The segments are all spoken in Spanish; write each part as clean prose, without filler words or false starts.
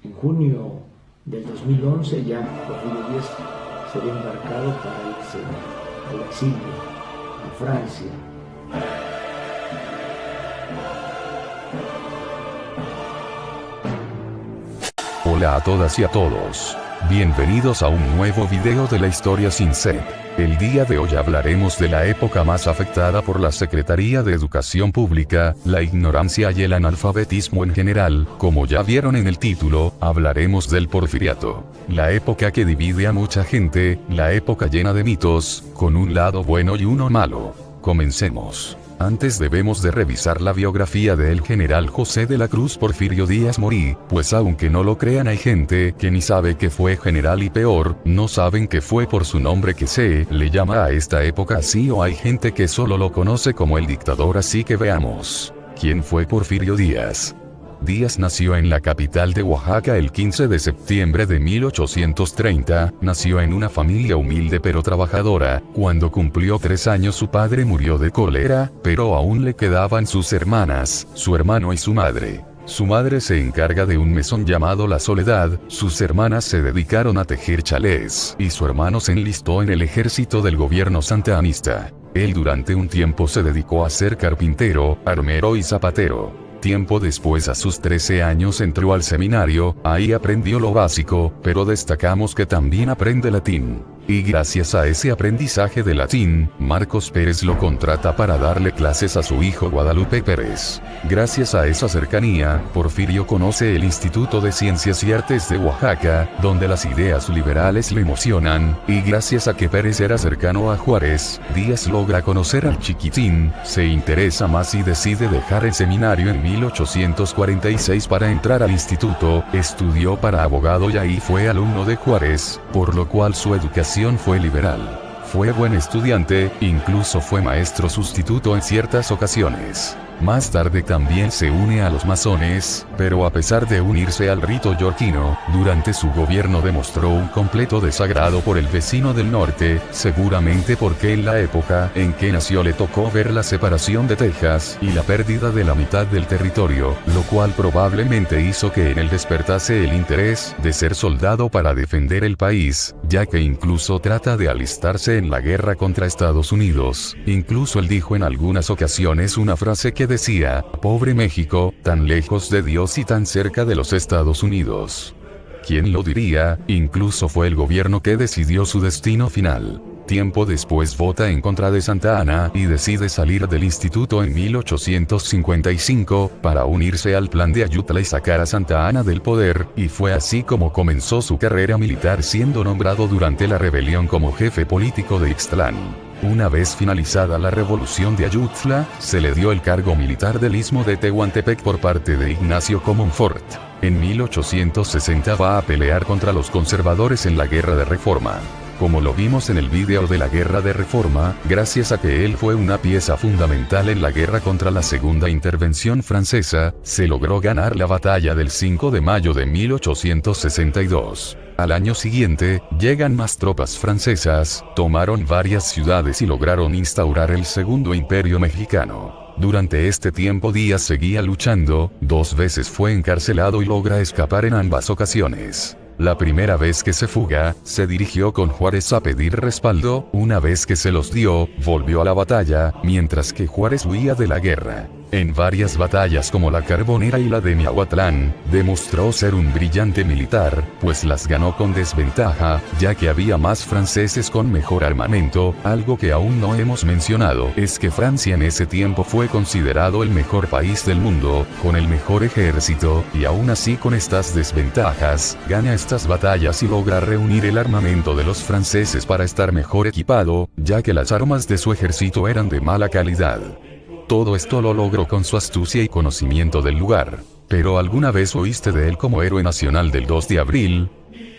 En junio del 2011 ya Porfirio Díaz se había embarcado para irse al exilio a Francia. Hola a todas y a todos. Bienvenidos a un nuevo video de la historia sin sed. El día de hoy hablaremos de la época más afectada por la Secretaría de Educación Pública, la ignorancia y el analfabetismo en general. Como ya vieron en el título, hablaremos del Porfiriato. La época que divide a mucha gente, la época llena de mitos, con un lado bueno y uno malo. Comencemos. Antes debemos de revisar la biografía del general José de la Cruz Porfirio Díaz Morí, pues aunque no lo crean hay gente que ni sabe que fue general y peor, no saben que fue por su nombre que se le llama a esta época así o hay gente que solo lo conoce como el dictador, así que veamos. ¿Quién fue Porfirio Díaz? Díaz nació en la capital de Oaxaca el 15 de septiembre de 1830, nació en una familia humilde pero trabajadora. Cuando cumplió 3 años su padre murió de cólera, pero aún le quedaban sus hermanas, su hermano y su madre. Su madre se encarga de un mesón llamado La Soledad, sus hermanas se dedicaron a tejer chalés, y su hermano se enlistó en el ejército del gobierno santanista. Él durante un tiempo se dedicó a ser carpintero, armero y zapatero. Tiempo después, a sus 13 años, entró al seminario, ahí aprendió lo básico, pero destacamos que también aprende latín. Y gracias a ese aprendizaje de latín, Marcos Pérez lo contrata para darle clases a su hijo Guadalupe Pérez. Gracias a esa cercanía, Porfirio conoce el Instituto de Ciencias y Artes de Oaxaca, donde las ideas liberales le emocionan, y gracias a que Pérez era cercano a Juárez, Díaz logra conocer al chiquitín, se interesa más y decide dejar el seminario en 1846 para entrar al instituto, estudió para abogado y ahí fue alumno de Juárez, por lo cual su educación fue liberal. Fue buen estudiante, incluso fue maestro sustituto en ciertas ocasiones. Más tarde también se une a los masones, pero a pesar de unirse al rito yorquino, durante su gobierno demostró un completo desagrado por el vecino del norte, seguramente porque en la época en que nació le tocó ver la separación de Texas y la pérdida de la mitad del territorio, lo cual probablemente hizo que en él despertase el interés de ser soldado para defender el país, ya que incluso trata de alistarse en la guerra contra Estados Unidos. Incluso él dijo en algunas ocasiones una frase que decía: "Pobre México, tan lejos de Dios y tan cerca de los Estados Unidos". ¿Quién lo diría? Incluso fue el gobierno que decidió su destino final. Tiempo después vota en contra de Santa Anna y decide salir del instituto en 1855 para unirse al plan de Ayutla y sacar a Santa Anna del poder, y fue así como comenzó su carrera militar, siendo nombrado durante la rebelión como jefe político de Ixtlán. Una vez finalizada la revolución de Ayutla, se le dio el cargo militar del Istmo de Tehuantepec por parte de Ignacio Comonfort. En 1860 va a pelear contra los conservadores en la Guerra de Reforma. Como lo vimos en el video de la Guerra de Reforma, gracias a que él fue una pieza fundamental en la guerra contra la Segunda Intervención Francesa, se logró ganar la batalla del 5 de mayo de 1862. Al año siguiente, llegan más tropas francesas, tomaron varias ciudades y lograron instaurar el Segundo Imperio Mexicano. Durante este tiempo Díaz seguía luchando, 2 veces fue encarcelado y logra escapar en ambas ocasiones. La primera vez que se fuga, se dirigió con Juárez a pedir respaldo, una vez que se los dio, volvió a la batalla, mientras que Juárez huía de la guerra. En varias batallas como la Carbonera y la de Miahuatlán, demostró ser un brillante militar, pues las ganó con desventaja, ya que había más franceses con mejor armamento. Algo que aún no hemos mencionado es que Francia en ese tiempo fue considerado el mejor país del mundo, con el mejor ejército, y aún así con estas desventajas, gana estas batallas y logra reunir el armamento de los franceses para estar mejor equipado, ya que las armas de su ejército eran de mala calidad. Todo esto lo logró con su astucia y conocimiento del lugar. ¿Pero alguna vez oíste de él como héroe nacional del 2 de abril?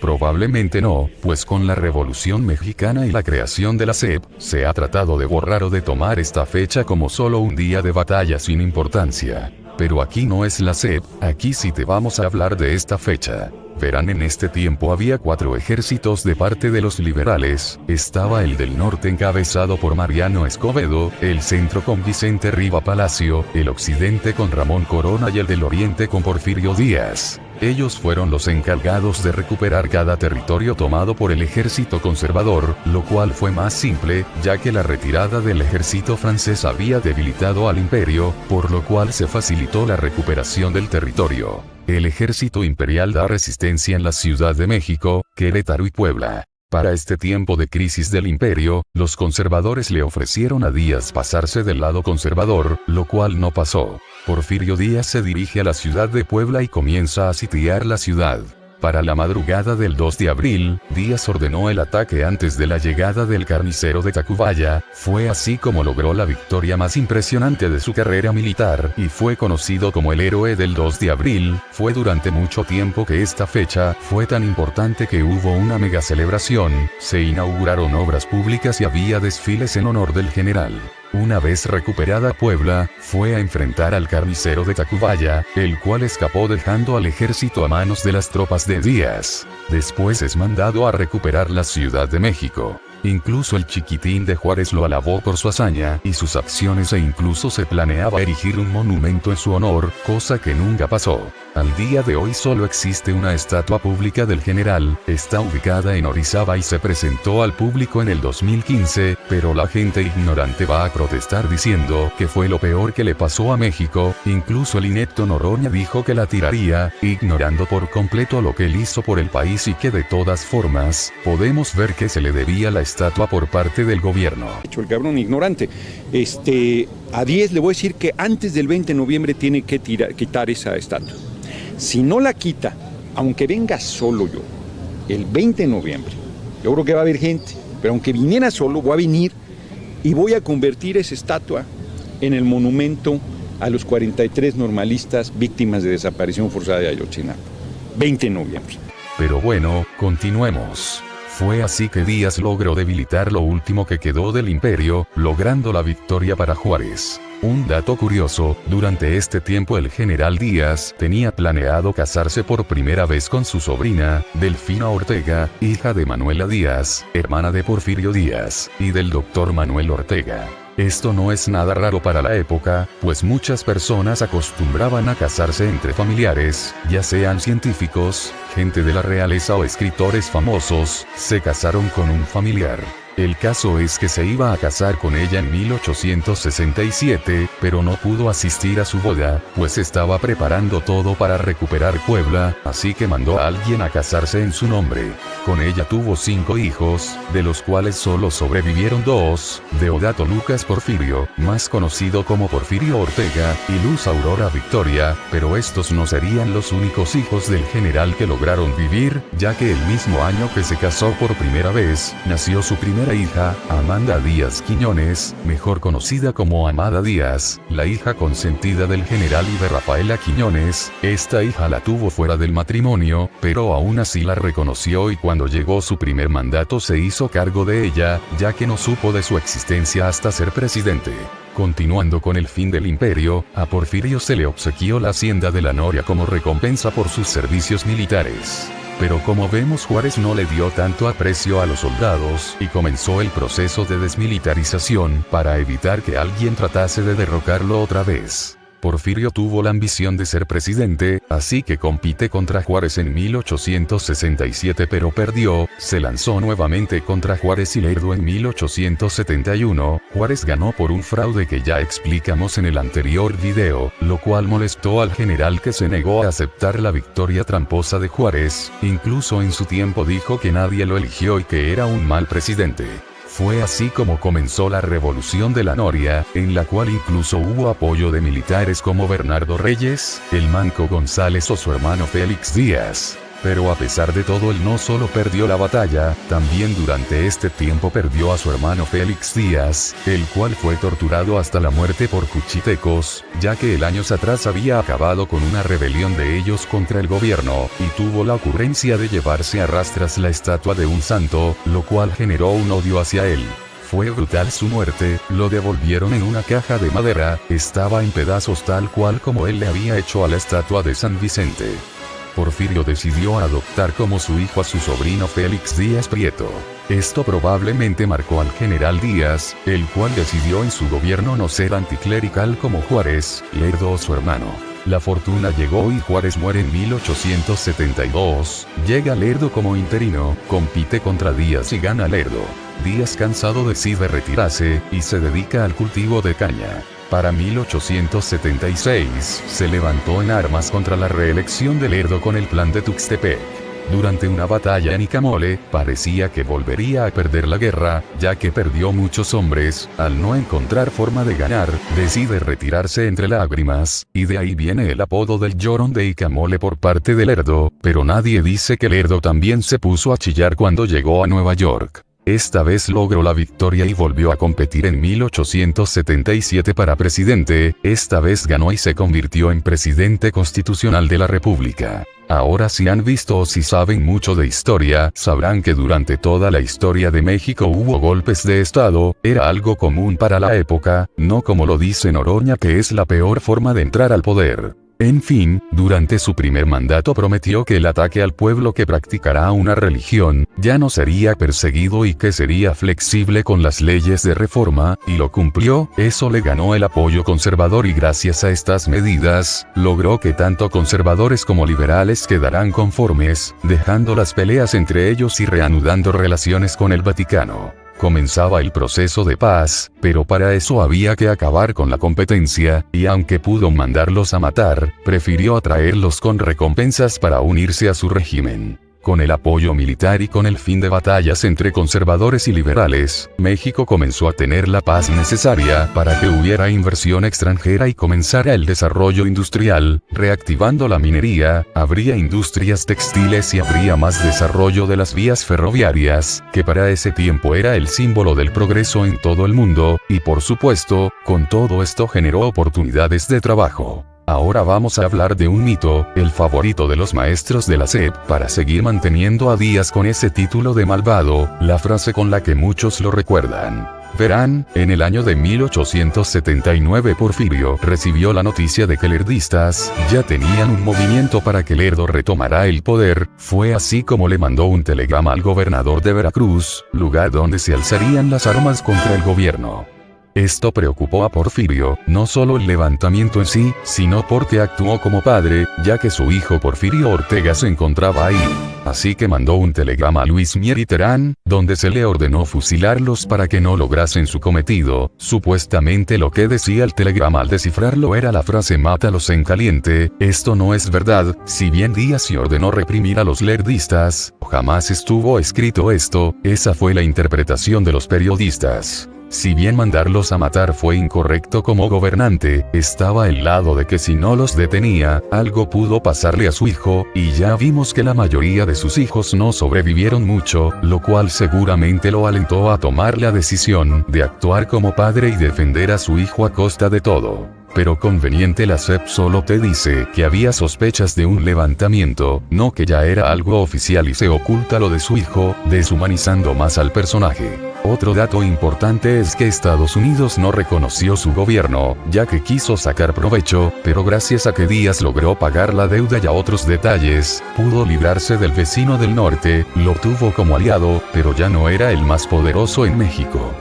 Probablemente no, pues con la Revolución Mexicana y la creación de la SEP, se ha tratado de borrar o de tomar esta fecha como solo un día de batalla sin importancia. Pero aquí no es la SEP, aquí sí te vamos a hablar de esta fecha. Verán, en este tiempo había 4 ejércitos de parte de los liberales. Estaba el del norte encabezado por Mariano Escobedo, el centro con Vicente Riva Palacio, el occidente con Ramón Corona y el del oriente con Porfirio Díaz. Ellos fueron los encargados de recuperar cada territorio tomado por el ejército conservador, lo cual fue más simple, ya que la retirada del ejército francés había debilitado al imperio, por lo cual se facilitó la recuperación del territorio. El ejército imperial da resistencia en la Ciudad de México, Querétaro y Puebla. Para este tiempo de crisis del imperio, los conservadores le ofrecieron a Díaz pasarse del lado conservador, lo cual no pasó. Porfirio Díaz se dirige a la ciudad de Puebla y comienza a sitiar la ciudad. Para la madrugada del 2 de abril, Díaz ordenó el ataque antes de la llegada del carnicero de Tacubaya. Fue así como logró la victoria más impresionante de su carrera militar, y fue conocido como el héroe del 2 de abril. Fue durante mucho tiempo que esta fecha fue tan importante que hubo una mega celebración, se inauguraron obras públicas y había desfiles en honor del general. Una vez recuperada Puebla, fue a enfrentar al carnicero de Tacubaya, el cual escapó dejando al ejército a manos de las tropas de Díaz. Después es mandado a recuperar la Ciudad de México. Incluso el Chiquitín de Juárez lo alabó por su hazaña y sus acciones e incluso se planeaba erigir un monumento en su honor, cosa que nunca pasó. Al día de hoy solo existe una estatua pública del general, está ubicada en Orizaba y se presentó al público en el 2015, pero la gente ignorante va a protestar diciendo que fue lo peor que le pasó a México. Incluso el inepto Noroña dijo que la tiraría, ignorando por completo lo que él hizo por el país y que de todas formas, podemos ver que se le debía la estatua por parte del gobierno. El cabrón ignorante. A 10 le voy a decir que antes del 20 de noviembre tiene que quitar esa estatua. Si no la quita, aunque venga solo yo, el 20 de noviembre, yo creo que va a haber gente, pero aunque viniera solo, voy a venir y voy a convertir esa estatua en el monumento a los 43 normalistas víctimas de desaparición forzada de Ayotzinapa. 20 de noviembre. Pero bueno, continuemos. Fue así que Díaz logró debilitar lo último que quedó del imperio, logrando la victoria para Juárez. Un dato curioso, durante este tiempo el general Díaz tenía planeado casarse por primera vez con su sobrina, Delfina Ortega, hija de Manuela Díaz, hermana de Porfirio Díaz, y del doctor Manuel Ortega. Esto no es nada raro para la época, pues muchas personas acostumbraban a casarse entre familiares, ya sean científicos, gente de la realeza o escritores famosos, se casaron con un familiar. El caso es que se iba a casar con ella en 1867, pero no pudo asistir a su boda, pues estaba preparando todo para recuperar Puebla, así que mandó a alguien a casarse en su nombre. Con ella tuvo 5 hijos, de los cuales solo sobrevivieron 2, Deodato Lucas Porfirio, más conocido como Porfirio Ortega, y Luz Aurora Victoria, pero estos no serían los únicos hijos del general que lograron vivir, ya que el mismo año que se casó por primera vez, nació su primera hija, Amanda Díaz Quiñones, mejor conocida como Amada Díaz, la hija consentida del general y de Rafaela Quiñones. Esta hija la tuvo fuera del matrimonio, pero aún así la reconoció y cuando llegó su primer mandato se hizo cargo de ella, ya que no supo de su existencia hasta ser presidente. Continuando con el fin del imperio, a Porfirio se le obsequió la hacienda de la Noria como recompensa por sus servicios militares. Pero como vemos, Juárez no le dio tanto aprecio a los soldados y comenzó el proceso de desmilitarización para evitar que alguien tratase de derrocarlo otra vez. Porfirio tuvo la ambición de ser presidente, así que compite contra Juárez en 1867 pero perdió, se lanzó nuevamente contra Juárez y Lerdo en 1871, Juárez ganó por un fraude que ya explicamos en el anterior video, lo cual molestó al general que se negó a aceptar la victoria tramposa de Juárez, incluso en su tiempo dijo que nadie lo eligió y que era un mal presidente. Fue así como comenzó la Revolución de la Noria, en la cual incluso hubo apoyo de militares como Bernardo Reyes, el Manco González o su hermano Félix Díaz. Pero a pesar de todo él no solo perdió la batalla, también durante este tiempo perdió a su hermano Félix Díaz, el cual fue torturado hasta la muerte por juchitecos, ya que el años atrás había acabado con una rebelión de ellos contra el gobierno, y tuvo la ocurrencia de llevarse a rastras la estatua de un santo, lo cual generó un odio hacia él. Fue brutal su muerte, lo devolvieron en una caja de madera, estaba en pedazos tal cual como él le había hecho a la estatua de San Vicente. Porfirio decidió adoptar como su hijo a su sobrino Félix Díaz Prieto. Esto probablemente marcó al general Díaz, el cual decidió en su gobierno no ser anticlerical como Juárez, Lerdo o su hermano. La fortuna llegó y Juárez muere en 1872, llega Lerdo como interino, compite contra Díaz y gana Lerdo. Díaz, cansado, decide retirarse, y se dedica al cultivo de caña. Para 1876, se levantó en armas contra la reelección de Lerdo con el Plan de Tuxtepec. Durante una batalla en Icamole, parecía que volvería a perder la guerra, ya que perdió muchos hombres. Al no encontrar forma de ganar, decide retirarse entre lágrimas, y de ahí viene el apodo del Llorón de Icamole por parte de Lerdo, pero nadie dice que Lerdo también se puso a chillar cuando llegó a Nueva York. Esta vez logró la victoria y volvió a competir en 1877 para presidente, esta vez ganó y se convirtió en presidente constitucional de la República. Ahora, si han visto o si saben mucho de historia, sabrán que durante toda la historia de México hubo golpes de Estado, era algo común para la época, no como lo dice Noroña, que es la peor forma de entrar al poder. En fin, durante su primer mandato prometió que el ataque al pueblo que practicará una religión, ya no sería perseguido y que sería flexible con las leyes de reforma, y lo cumplió. Eso le ganó el apoyo conservador y gracias a estas medidas, logró que tanto conservadores como liberales quedaran conformes, dejando las peleas entre ellos y reanudando relaciones con el Vaticano. Comenzaba el proceso de paz, pero para eso había que acabar con la competencia, y aunque pudo mandarlos a matar, prefirió atraerlos con recompensas para unirse a su régimen. Con el apoyo militar y con el fin de batallas entre conservadores y liberales, México comenzó a tener la paz necesaria para que hubiera inversión extranjera y comenzara el desarrollo industrial, reactivando la minería, habría industrias textiles y habría más desarrollo de las vías ferroviarias, que para ese tiempo era el símbolo del progreso en todo el mundo, y por supuesto, con todo esto generó oportunidades de trabajo. Ahora vamos a hablar de un mito, el favorito de los maestros de la SEP, para seguir manteniendo a Díaz con ese título de malvado, la frase con la que muchos lo recuerdan. Verán, en el año de 1879 Porfirio recibió la noticia de que lerdistas ya tenían un movimiento para que Lerdo retomara el poder. Fue así como le mandó un telegrama al gobernador de Veracruz, lugar donde se alzarían las armas contra el gobierno. Esto preocupó a Porfirio, no solo el levantamiento en sí, sino porque actuó como padre, ya que su hijo Porfirio Ortega se encontraba ahí. Así que mandó un telegrama a Luis Mier y Terán, donde se le ordenó fusilarlos para que no lograsen su cometido. Supuestamente lo que decía el telegrama al descifrarlo era la frase "mátalos en caliente". Esto no es verdad, si bien Díaz se ordenó reprimir a los lerdistas, jamás estuvo escrito esto, esa fue la interpretación de los periodistas. Si bien mandarlos a matar fue incorrecto como gobernante, estaba al lado de que si no los detenía, algo pudo pasarle a su hijo, y ya vimos que la mayoría de sus hijos no sobrevivieron mucho, lo cual seguramente lo alentó a tomar la decisión de actuar como padre y defender a su hijo a costa de todo. Pero conveniente, la SEP solo te dice que había sospechas de un levantamiento, no que ya era algo oficial, y se oculta lo de su hijo, deshumanizando más al personaje. Otro dato importante es que Estados Unidos no reconoció su gobierno, ya que quiso sacar provecho, pero gracias a que Díaz logró pagar la deuda y a otros detalles, pudo librarse del vecino del norte, lo tuvo como aliado, pero ya no era el más poderoso en México.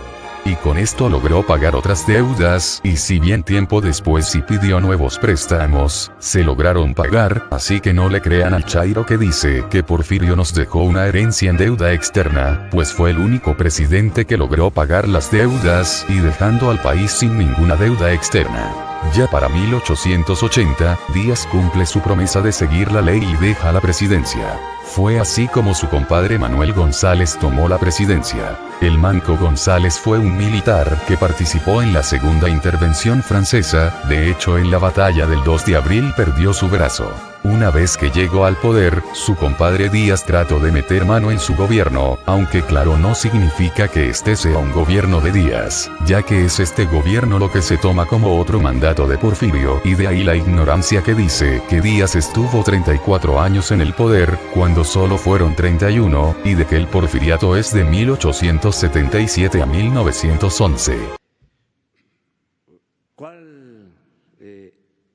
Y con esto logró pagar otras deudas, y si bien tiempo después sí pidió nuevos préstamos, se lograron pagar, así que no le crean al chairo que dice que Porfirio nos dejó una herencia en deuda externa, pues fue el único presidente que logró pagar las deudas, y dejando al país sin ninguna deuda externa. Ya para 1880, Díaz cumple su promesa de seguir la ley y deja la presidencia. Fue así como su compadre Manuel González tomó la presidencia. El Manco González fue un militar que participó en la segunda intervención francesa, de hecho en la batalla del 2 de abril perdió su brazo. Una vez que llegó al poder, su compadre Díaz trató de meter mano en su gobierno, aunque claro, no significa que este sea un gobierno de Díaz, ya que es este gobierno lo que se toma como otro mandato de Porfirio, y de ahí la ignorancia que dice que Díaz estuvo 34 años en el poder, cuando solo fueron 31, y de que el porfiriato es de 1877 a 1911. ¿Cuál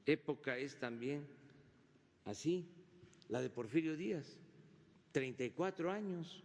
época es también así? La de Porfirio Díaz, 34 años.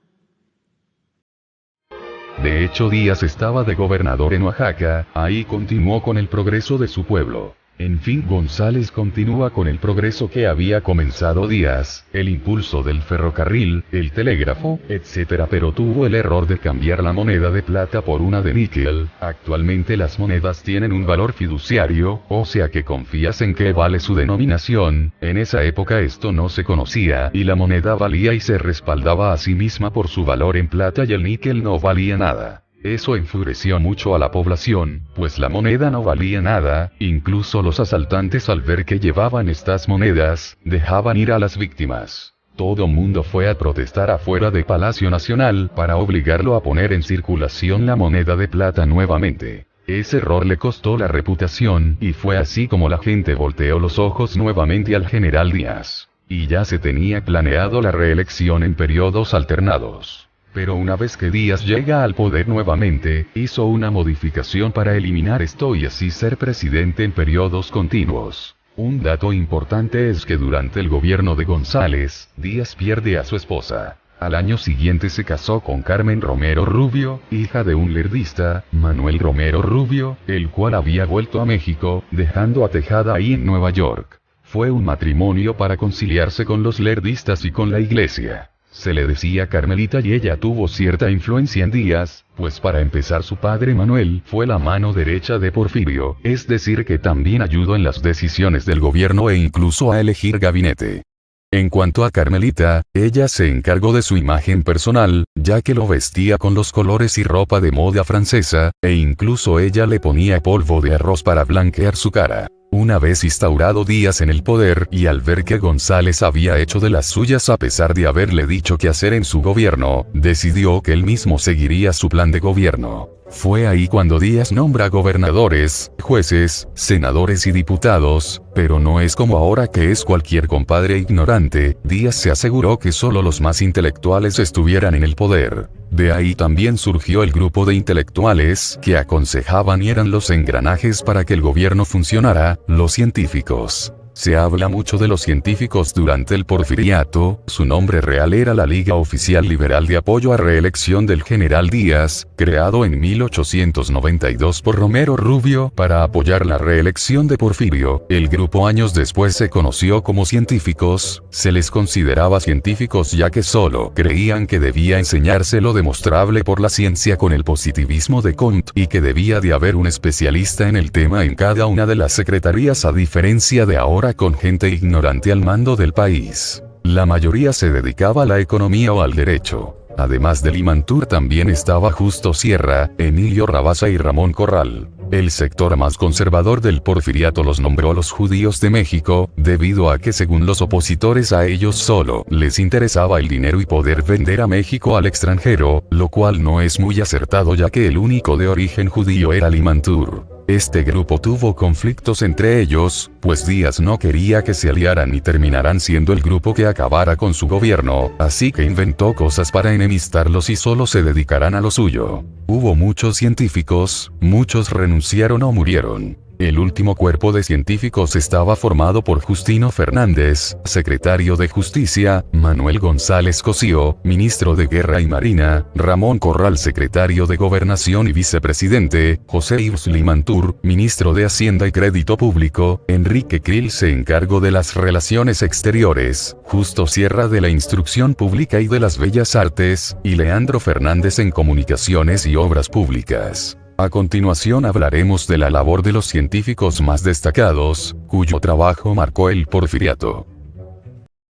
De hecho, Díaz estaba de gobernador en Oaxaca, ahí continuó con el progreso de su pueblo. En fin, González continúa con el progreso que había comenzado Díaz, el impulso del ferrocarril, el telégrafo, etc. Pero tuvo el error de cambiar la moneda de plata por una de níquel. Actualmente las monedas tienen un valor fiduciario, o sea que confías en que vale su denominación. En esa época esto no se conocía, y la moneda valía y se respaldaba a sí misma por su valor en plata y el níquel no valía nada. Eso enfureció mucho a la población, pues la moneda no valía nada, incluso los asaltantes al ver que llevaban estas monedas, dejaban ir a las víctimas. Todo mundo fue a protestar afuera de Palacio Nacional para obligarlo a poner en circulación la moneda de plata nuevamente. Ese error le costó la reputación, y fue así como la gente volteó los ojos nuevamente al general Díaz. Y ya se tenía planeado la reelección en periodos alternados. Pero una vez que Díaz llega al poder nuevamente, hizo una modificación para eliminar esto y así ser presidente en periodos continuos. Un dato importante es que durante el gobierno de González, Díaz pierde a su esposa. Al año siguiente se casó con Carmen Romero Rubio, hija de un lerdista, Manuel Romero Rubio, el cual había vuelto a México, dejando a Tejada ahí en Nueva York. Fue un matrimonio para conciliarse con los lerdistas y con la iglesia. Se le decía Carmelita y ella tuvo cierta influencia en Díaz, pues para empezar su padre Manuel fue la mano derecha de Porfirio, es decir que también ayudó en las decisiones del gobierno e incluso a elegir gabinete. En cuanto a Carmelita, ella se encargó de su imagen personal, ya que lo vestía con los colores y ropa de moda francesa, e incluso ella le ponía polvo de arroz para blanquear su cara. Una vez instaurado Díaz en el poder, y al ver que González había hecho de las suyas a pesar de haberle dicho qué hacer en su gobierno, decidió que él mismo seguiría su plan de gobierno. Fue ahí cuando Díaz nombra gobernadores, jueces, senadores y diputados, pero no es como ahora que es cualquier compadre ignorante. Díaz se aseguró que solo los más intelectuales estuvieran en el poder. De ahí también surgió el grupo de intelectuales que aconsejaban y eran los engranajes para que el gobierno funcionara, los científicos. Se habla mucho de los científicos durante el porfiriato. Su nombre real era la Liga Oficial Liberal de Apoyo a Reelección del General Díaz, creado en 1892 por Romero Rubio para apoyar la reelección de Porfirio. El grupo años después se conoció como científicos. Se les consideraba científicos ya que solo creían que debía enseñarse lo demostrable por la ciencia con el positivismo de Comte y que debía de haber un especialista en el tema en cada una de las secretarías, a diferencia de ahora con gente ignorante al mando del país. La mayoría se dedicaba a la economía o al derecho. Además de Limantur también estaba Justo Sierra, Emilio Rabasa y Ramón Corral. El sector más conservador del porfiriato los nombró los judíos de México, debido a que según los opositores a ellos solo les interesaba el dinero y poder vender a México al extranjero, lo cual no es muy acertado ya que el único de origen judío era Limantur. Este grupo tuvo conflictos entre ellos, pues Díaz no quería que se aliaran y terminaran siendo el grupo que acabara con su gobierno, así que inventó cosas para enemistarlos y solo se dedicarán a lo suyo. Hubo muchos científicos, muchos renunciaron o murieron. El último cuerpo de científicos estaba formado por Justino Fernández, secretario de Justicia, Manuel González Cosío, ministro de Guerra y Marina, Ramón Corral, secretario de Gobernación y vicepresidente, José Yves Limantur, ministro de Hacienda y Crédito Público, Enrique Krill se encargó de las relaciones exteriores, Justo Sierra de la Instrucción Pública y de las Bellas Artes, y Leandro Fernández en Comunicaciones y Obras Públicas. A continuación hablaremos de la labor de los científicos más destacados, cuyo trabajo marcó el porfiriato.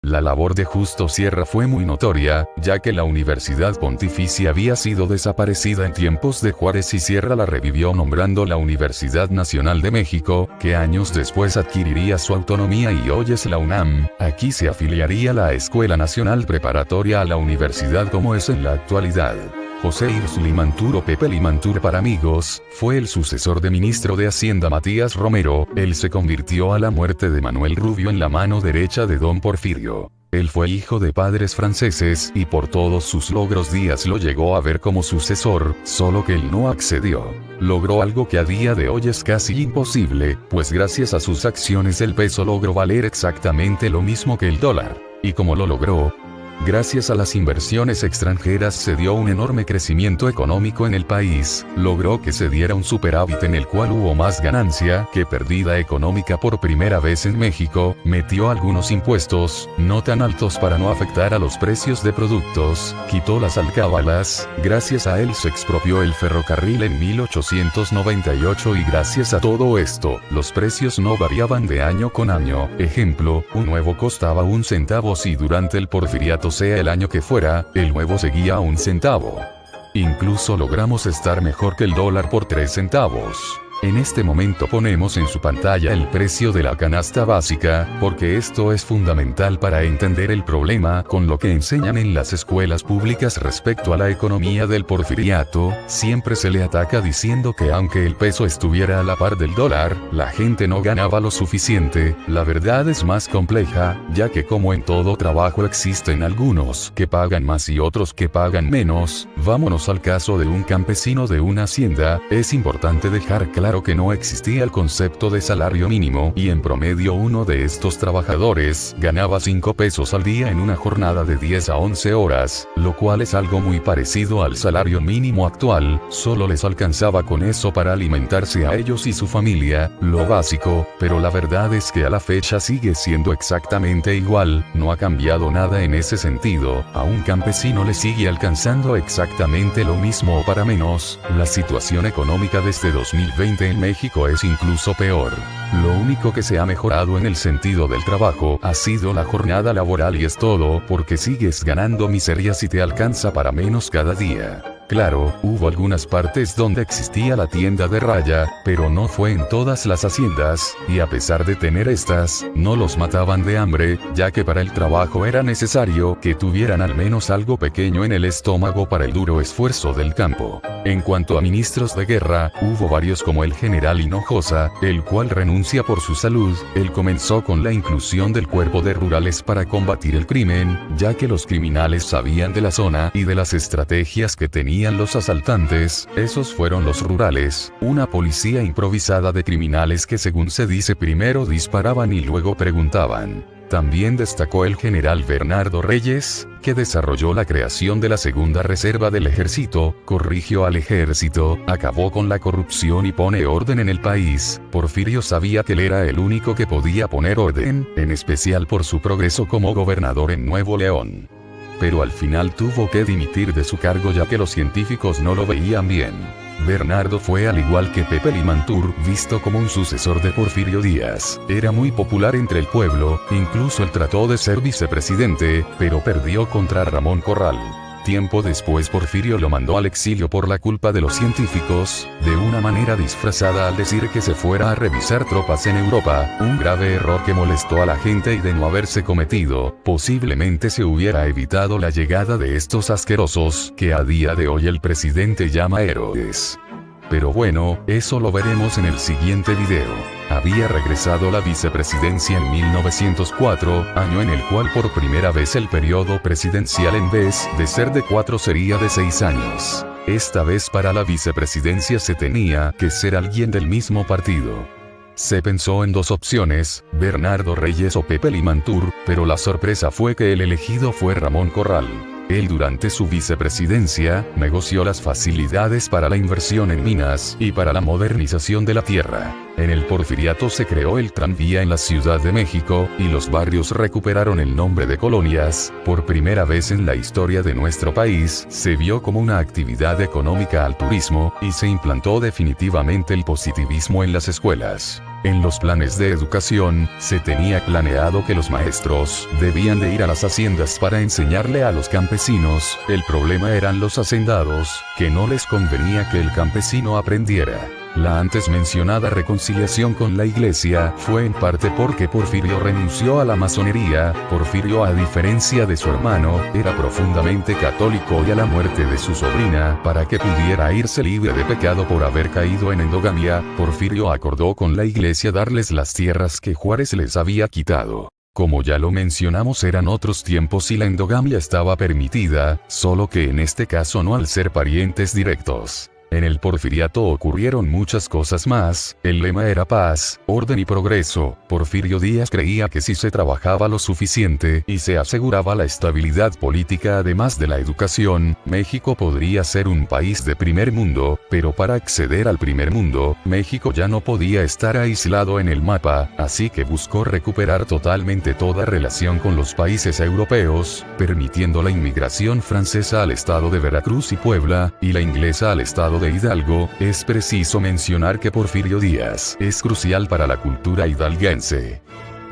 La labor de Justo Sierra fue muy notoria, ya que la Universidad Pontificia había sido desaparecida en tiempos de Juárez y Sierra la revivió nombrando la Universidad Nacional de México, que años después adquiriría su autonomía y hoy es la UNAM. Aquí se afiliaría la Escuela Nacional Preparatoria a la universidad como es en la actualidad. José Yves Limantur o Pepe Limantur para amigos, fue el sucesor de ministro de Hacienda Matías Romero. Él se convirtió a la muerte de Manuel Rubio en la mano derecha de don Porfirio. Él fue hijo de padres franceses y por todos sus logros Díaz lo llegó a ver como sucesor, solo que él no accedió. Logró algo que a día de hoy es casi imposible, pues gracias a sus acciones el peso logró valer exactamente lo mismo que el dólar. ¿Y cómo lo logró? gracias a las inversiones extranjeras se dio un enorme crecimiento económico en el país, logró que se diera un superávit en el cual hubo más ganancia que pérdida económica por primera vez en México, metió algunos impuestos, no tan altos para no afectar a los precios de productos, quitó las alcábalas, gracias a él se expropió el ferrocarril en 1898 y gracias a todo esto, los precios no variaban de año con año. Ejemplo, un huevo costaba 1 centavo si durante el porfiriato sea el año que fuera, el huevo seguía a 1 centavo. Incluso logramos estar mejor que el dólar por 3 centavos. En este momento ponemos en su pantalla el precio de la canasta básica, porque esto es fundamental para entender el problema con lo que enseñan en las escuelas públicas respecto a la economía del porfiriato. Siempre se le ataca diciendo que aunque el peso estuviera a la par del dólar, la gente no ganaba lo suficiente. La verdad es más compleja, ya que como en todo trabajo existen algunos que pagan más y otros que pagan menos. Vámonos al caso de un campesino de una hacienda. Es importante dejar claro que no existía el concepto de salario mínimo y en promedio uno de estos trabajadores ganaba 5 pesos al día en una jornada de 10 a 11 horas, lo cual es algo muy parecido al salario mínimo actual. Solo les alcanzaba con eso para alimentarse a ellos y su familia, lo básico, pero la verdad es que a la fecha sigue siendo exactamente igual, no ha cambiado nada en ese sentido, a un campesino le sigue alcanzando exactamente lo mismo o para menos. La situación económica desde 2020 en México es incluso peor. Lo único que se ha mejorado en el sentido del trabajo ha sido la jornada laboral y es todo, porque sigues ganando miseria si te alcanza para menos cada día. Claro, hubo algunas partes donde existía la tienda de raya, pero no fue en todas las haciendas, y a pesar de tener estas, no los mataban de hambre, ya que para el trabajo era necesario que tuvieran al menos algo pequeño en el estómago para el duro esfuerzo del campo. En cuanto a ministros de guerra, hubo varios como el general Hinojosa, el cual renuncia por su salud. Él comenzó con la inclusión del cuerpo de rurales para combatir el crimen, ya que los criminales sabían de la zona y de las estrategias que tenían los asaltantes. Esos fueron los rurales, una policía improvisada de criminales que según se dice primero disparaban y luego preguntaban. También destacó el general Bernardo Reyes, que desarrolló la creación de la segunda reserva del ejército, corrigió al ejército, acabó con la corrupción y pone orden en el país. Porfirio sabía que él era el único que podía poner orden, en especial por su progreso como gobernador en Nuevo León. Pero al final tuvo que dimitir de su cargo ya que los científicos no lo veían bien. Bernardo fue al igual que Pepe Limantur visto como un sucesor de Porfirio Díaz. Era muy popular entre el pueblo, incluso él trató de ser vicepresidente, pero perdió contra Ramón Corral. Tiempo después Porfirio lo mandó al exilio por la culpa de los científicos, de una manera disfrazada al decir que se fuera a revisar tropas en Europa, un grave error que molestó a la gente y de no haberse cometido, posiblemente se hubiera evitado la llegada de estos asquerosos, que a día de hoy el presidente llama héroes. Pero bueno, eso lo veremos en el siguiente video. Había regresado la vicepresidencia en 1904, año en el cual por primera vez el periodo presidencial en vez de ser de 4 sería de 6 años. Esta vez para la vicepresidencia se tenía que ser alguien del mismo partido. Se pensó en 2 opciones, Bernardo Reyes o Pepe Limantur, pero la sorpresa fue que el elegido fue Ramón Corral. Él durante su vicepresidencia, negoció las facilidades para la inversión en minas y para la modernización de la tierra. En el porfiriato se creó el tranvía en la Ciudad de México, y los barrios recuperaron el nombre de colonias. Por primera vez en la historia de nuestro país, se vio como una actividad económica al turismo, y se implantó definitivamente el positivismo en las escuelas. En los planes de educación, se tenía planeado que los maestros debían de ir a las haciendas para enseñarle a los campesinos. El problema eran los hacendados, que no les convenía que el campesino aprendiera. La antes mencionada reconciliación con la iglesia fue en parte porque Porfirio renunció a la masonería. Porfirio, a diferencia de su hermano, era profundamente católico y a la muerte de su sobrina, para que pudiera irse libre de pecado por haber caído en endogamia, Porfirio acordó con la iglesia darles las tierras que Juárez les había quitado. Como ya lo mencionamos, eran otros tiempos y la endogamia estaba permitida, solo que en este caso no al ser parientes directos. En el Porfiriato ocurrieron muchas cosas más. El lema era paz, orden y progreso. Porfirio Díaz creía que si se trabajaba lo suficiente y se aseguraba la estabilidad política además de la educación, México podría ser un país de primer mundo, pero para acceder al primer mundo, México ya no podía estar aislado en el mapa, así que buscó recuperar totalmente toda relación con los países europeos, permitiendo la inmigración francesa al estado de Veracruz y Puebla, y la inglesa al estado de Hidalgo. Es preciso mencionar que Porfirio Díaz es crucial para la cultura hidalguense.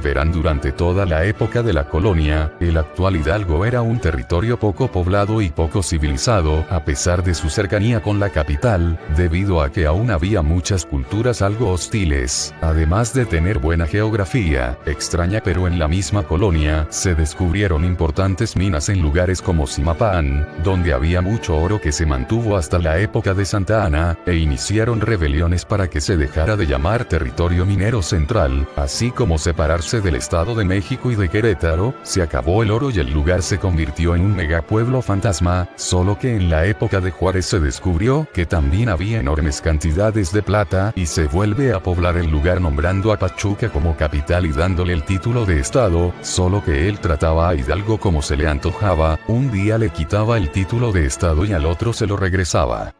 Verán, durante toda la época de la colonia, el actual Hidalgo era un territorio poco poblado y poco civilizado, a pesar de su cercanía con la capital, debido a que aún había muchas culturas algo hostiles, además de tener buena geografía, extraña, pero en la misma colonia, se descubrieron importantes minas en lugares como Zimapán, donde había mucho oro que se mantuvo hasta la época de Santa Anna, e iniciaron rebeliones para que se dejara de llamar territorio minero central, así como separarse del Estado de México y de Querétaro. Se acabó el oro y el lugar se convirtió en un megapueblo fantasma, solo que en la época de Juárez se descubrió que también había enormes cantidades de plata y se vuelve a poblar el lugar nombrando a Pachuca como capital y dándole el título de estado, solo que él trataba a Hidalgo como se le antojaba, un día le quitaba el título de estado y al otro se lo regresaba.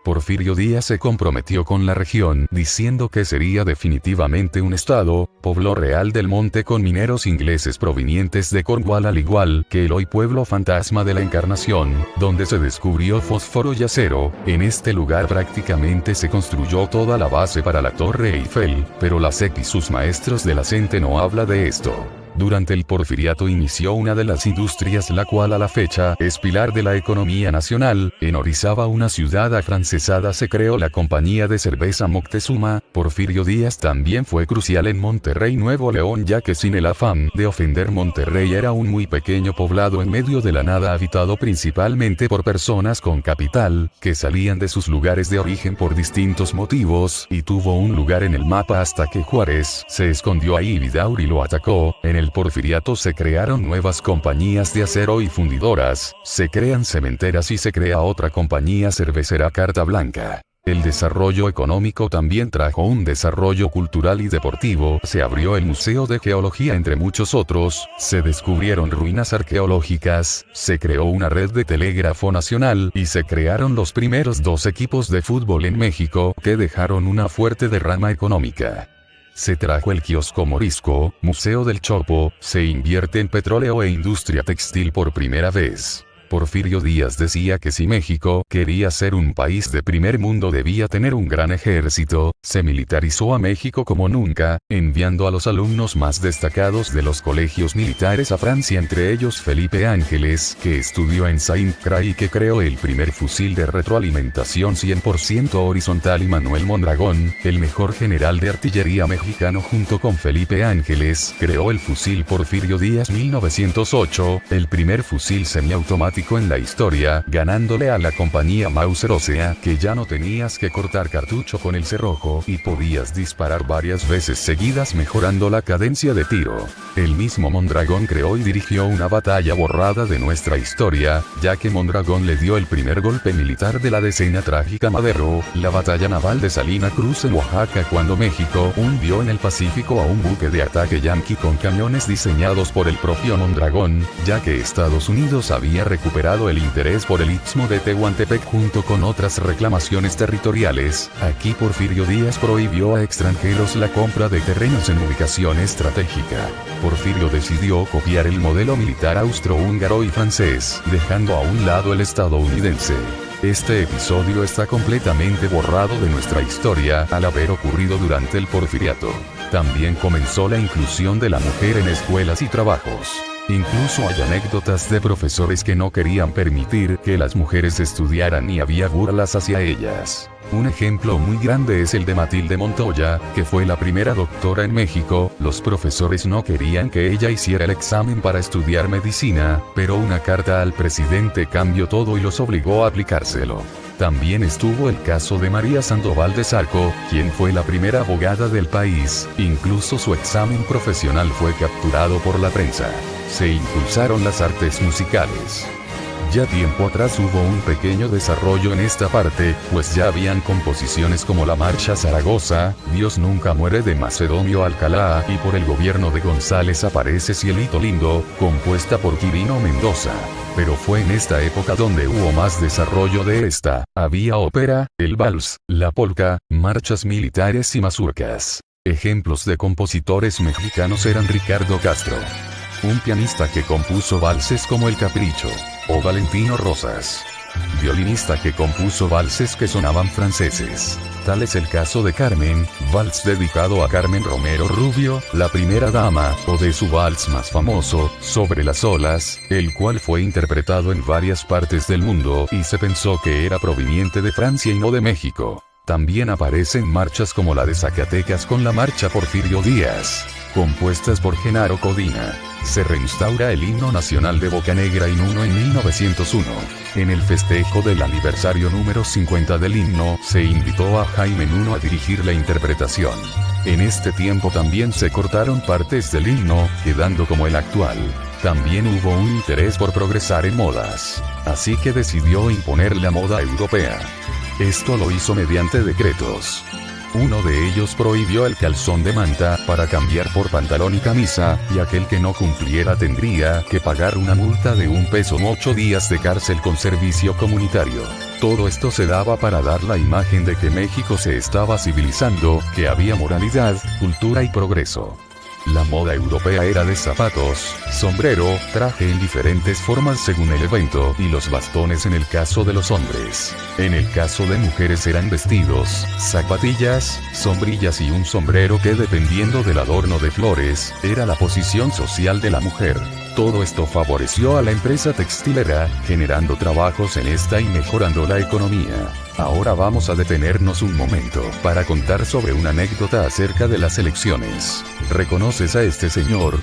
Porfirio Díaz se comprometió con la región, diciendo que sería definitivamente un estado. Pobló Real del Monte con mineros ingleses provenientes de Cornwall, al igual que el hoy pueblo fantasma de la Encarnación, donde se descubrió fósforo y acero. En este lugar prácticamente se construyó toda la base para la Torre Eiffel, pero la SEC y sus maestros de la CENTE no habla de esto. Durante el Porfiriato inició una de las industrias, la cual a la fecha es pilar de la economía nacional. En Orizaba, una ciudad afrancesada, se creó la compañía de cerveza Moctezuma. Porfirio Díaz también fue crucial en Monterrey, Nuevo León, ya que sin el afán de ofender, Monterrey era un muy pequeño poblado en medio de la nada, habitado principalmente por personas con capital, que salían de sus lugares de origen por distintos motivos, y tuvo un lugar en el mapa hasta que Juárez se escondió ahí y Vidaurri lo atacó. En el Porfiriato se crearon nuevas compañías de acero y fundidoras, se crean cementeras y se crea otra compañía cervecera, Carta Blanca. El desarrollo económico también trajo un desarrollo cultural y deportivo. Se abrió el Museo de Geología, entre muchos otros, se descubrieron ruinas arqueológicas, se creó una red de telégrafo nacional y se crearon los primeros 2 equipos de fútbol en México, que dejaron una fuerte derrama económica. Se trajo el kiosco morisco, Museo del Chopo, se invierte en petróleo e industria textil por primera vez. Porfirio Díaz decía que si México quería ser un país de primer mundo debía tener un gran ejército. Se militarizó a México como nunca, enviando a los alumnos más destacados de los colegios militares a Francia, entre ellos Felipe Ángeles, que estudió en Saint-Cracy y que creó el primer fusil de retroalimentación 100% horizontal, y Manuel Mondragón, el mejor general de artillería mexicano, junto con Felipe Ángeles, creó el fusil Porfirio Díaz 1908, el primer fusil semiautomático en la historia, ganándole a la compañía Mauser, o sea, que ya no tenías que cortar cartucho con el cerrojo y podías disparar varias veces seguidas, mejorando la cadencia de tiro. El mismo Mondragón creó y dirigió una batalla borrada de nuestra historia, ya que Mondragón le dio el primer golpe militar de la decena trágica Madero, la batalla naval de Salina Cruz en Oaxaca, cuando México hundió en el Pacífico a un buque de ataque yanqui con camiones diseñados por el propio Mondragón, ya que Estados Unidos había recuperado el interés por el Istmo de Tehuantepec junto con otras reclamaciones territoriales. Aquí Porfirio Díaz prohibió a extranjeros la compra de terrenos en ubicación estratégica. Porfirio decidió copiar el modelo militar austrohúngaro y francés, dejando a un lado el estadounidense. Este episodio está completamente borrado de nuestra historia al haber ocurrido durante el Porfiriato. También comenzó la inclusión de la mujer en escuelas y trabajos. Incluso hay anécdotas de profesores que no querían permitir que las mujeres estudiaran y había burlas hacia ellas. Un ejemplo muy grande es el de Matilde Montoya, que fue la primera doctora en México. Los profesores no querían que ella hiciera el examen para estudiar medicina, pero una carta al presidente cambió todo y los obligó a aplicárselo. También estuvo el caso de María Sandoval de Zarco, quien fue la primera abogada del país. Incluso su examen profesional fue capturado por la prensa. Se impulsaron las artes musicales. Ya tiempo atrás hubo un pequeño desarrollo en esta parte, pues ya habían composiciones como la Marcha Zaragoza, Dios nunca muere de Macedonio Alcalá, y por el gobierno de González aparece Cielito Lindo, compuesta por Quirino Mendoza. Pero fue en esta época donde hubo más desarrollo de esta. Había ópera, el vals, la polka, marchas militares y mazurcas. Ejemplos de compositores mexicanos eran Ricardo Castro, un pianista que compuso valses como El Capricho, o Valentino Rosas, violinista que compuso valses que sonaban franceses. Tal es el caso de Carmen, vals dedicado a Carmen Romero Rubio, la primera dama, o de su vals más famoso, Sobre las olas, el cual fue interpretado en varias partes del mundo y se pensó que era proveniente de Francia y no de México. También aparecen marchas como la de Zacatecas con la Marcha Porfirio Díaz, compuestas por Genaro Codina. Se reinstaura el himno nacional de Bocanegra y Nuno en 1901. En el festejo del aniversario número 50 del himno, se invitó a Jaime Nuno a dirigir la interpretación. En este tiempo también se cortaron partes del himno, quedando como el actual. También hubo un interés por progresar en modas, así que decidió imponer la moda europea. Esto lo hizo mediante decretos. Uno de ellos prohibió el calzón de manta para cambiar por pantalón y camisa, y aquel que no cumpliera tendría que pagar una multa de $1 o 8 días de cárcel con servicio comunitario. Todo esto se daba para dar la imagen de que México se estaba civilizando, que había moralidad, cultura y progreso. La moda europea era de zapatos, sombrero, traje en diferentes formas según el evento, y los bastones en el caso de los hombres. En el caso de mujeres eran vestidos, zapatillas, sombrillas y un sombrero que, dependiendo del adorno de flores, era la posición social de la mujer. Todo esto favoreció a la empresa textilera, generando trabajos en esta y mejorando la economía. Ahora vamos a detenernos un momento para contar sobre una anécdota acerca de las elecciones. ¿Reconoces a este señor?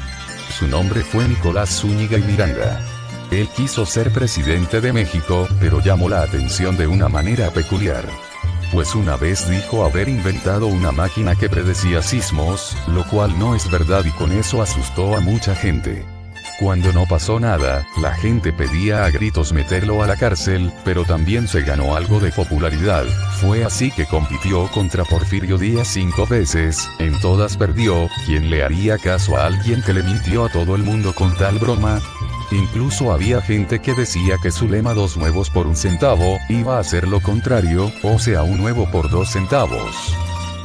Su nombre fue Nicolás Zúñiga y Miranda. Él quiso ser presidente de México, pero llamó la atención de una manera peculiar. Pues una vez dijo haber inventado una máquina que predecía sismos, lo cual no es verdad y con eso asustó a mucha gente. Cuando no pasó nada, la gente pedía a gritos meterlo a la cárcel, pero también se ganó algo de popularidad. Fue así que compitió contra Porfirio Díaz 5 veces, en todas perdió. ¿Quién le haría caso a alguien que le mintió a todo el mundo con tal broma? Incluso había gente que decía que su lema 2 huevos por 1 centavo, iba a hacer lo contrario, o sea 1 huevo por 2 centavos.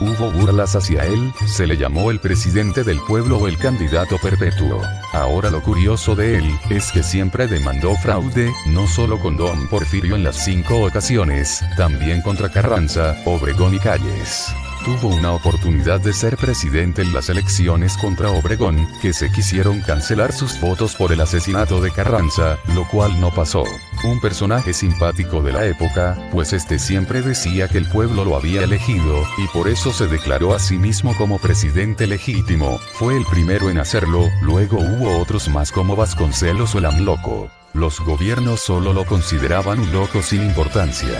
Hubo burlas hacia él, se le llamó el presidente del pueblo o el candidato perpetuo. Ahora lo curioso de él, es que siempre demandó fraude, no solo con don Porfirio en las 5 ocasiones, también contra Carranza, Obregón y Calles. Tuvo una oportunidad de ser presidente en las elecciones contra Obregón, que se quisieron cancelar sus votos por el asesinato de Carranza, lo cual no pasó. Un personaje simpático de la época, pues este siempre decía que el pueblo lo había elegido, y por eso se declaró a sí mismo como presidente legítimo. Fue el primero en hacerlo, luego hubo otros más como Vasconcelos o el AMLoco. Los gobiernos solo lo consideraban un loco sin importancia.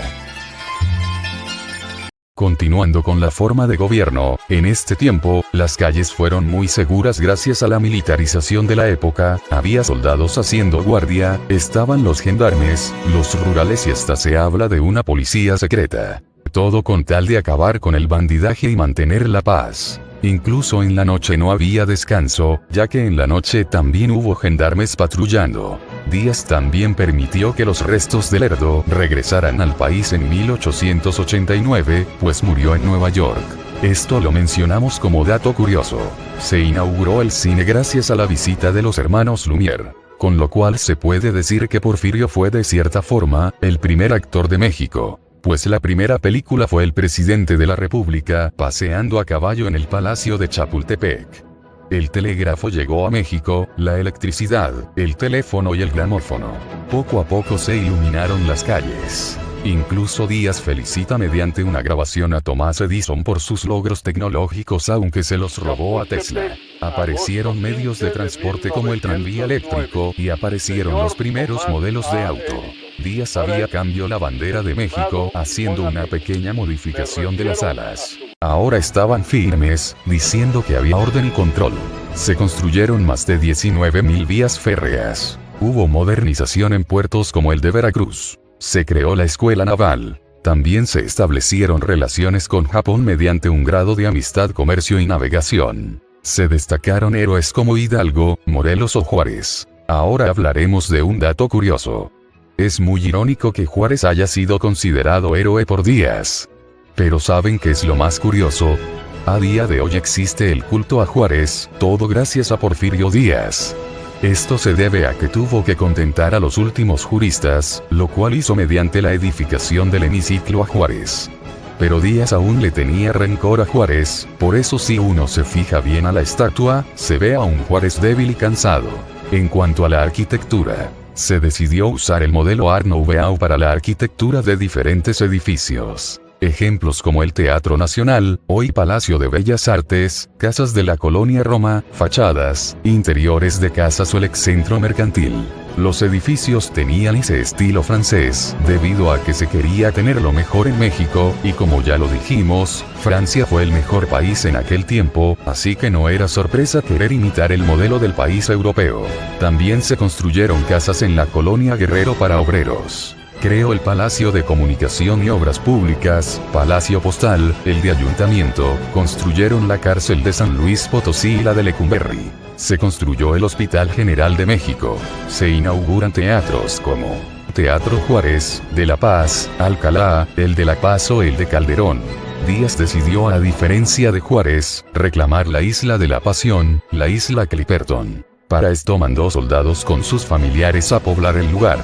Continuando con la forma de gobierno, en este tiempo, las calles fueron muy seguras gracias a la militarización de la época, había soldados haciendo guardia, estaban los gendarmes, los rurales y hasta se habla de una policía secreta. Todo con tal de acabar con el bandidaje y mantener la paz. Incluso en la noche no había descanso, ya que en la noche también hubo gendarmes patrullando. Díaz también permitió que los restos de Lerdo regresaran al país en 1889, pues murió en Nueva York. Esto lo mencionamos como dato curioso. Se inauguró el cine gracias a la visita de los hermanos Lumière, con lo cual se puede decir que Porfirio fue de cierta forma, el primer actor de México. Pues la primera película fue el presidente de la República paseando a caballo en el Palacio de Chapultepec. El telégrafo llegó a México, la electricidad, el teléfono y el gramófono. Poco a poco se iluminaron las calles. Incluso Díaz felicita mediante una grabación a Thomas Edison por sus logros tecnológicos, aunque se los robó a Tesla. Aparecieron medios de transporte como el tranvía eléctrico y aparecieron los primeros modelos de auto. Díaz había cambiado la bandera de México haciendo una pequeña modificación de las alas. Ahora estaban firmes, diciendo que había orden y control. Se construyeron más de 19.000 vías férreas. Hubo modernización en puertos como el de Veracruz. Se creó la escuela naval. También se establecieron relaciones con Japón mediante un grado de amistad, comercio y navegación. Se destacaron héroes como Hidalgo, Morelos o Juárez. Ahora hablaremos de un dato curioso. Es muy irónico que Juárez haya sido considerado héroe por Díaz. Pero ¿saben qué es lo más curioso? A día de hoy existe el culto a Juárez, todo gracias a Porfirio Díaz. Esto se debe a que tuvo que contentar a los últimos juristas, lo cual hizo mediante la edificación del hemiciclo a Juárez. Pero Díaz aún le tenía rencor a Juárez, por eso si uno se fija bien a la estatua, se ve a un Juárez débil y cansado. En cuanto a la arquitectura, se decidió usar el modelo Art Nouveau para la arquitectura de diferentes edificios. Ejemplos como el Teatro Nacional, hoy Palacio de Bellas Artes, casas de la Colonia Roma, fachadas, interiores de casas o el excentro mercantil. Los edificios tenían ese estilo francés, debido a que se quería tener lo mejor en México, y como ya lo dijimos, Francia fue el mejor país en aquel tiempo, así que no era sorpresa querer imitar el modelo del país europeo. También se construyeron casas en la Colonia Guerrero para obreros. Creó el Palacio de Comunicación y Obras Públicas, Palacio Postal, el de Ayuntamiento, construyeron la cárcel de San Luis Potosí y la de Lecumberri. Se construyó el Hospital General de México. Se inauguran teatros como Teatro Juárez, de La Paz, Alcalá, el de La Paz o el de Calderón. Díaz decidió, a diferencia de Juárez, reclamar la isla de la Pasión, la isla Clipperton. Para esto mandó soldados con sus familiares a poblar el lugar.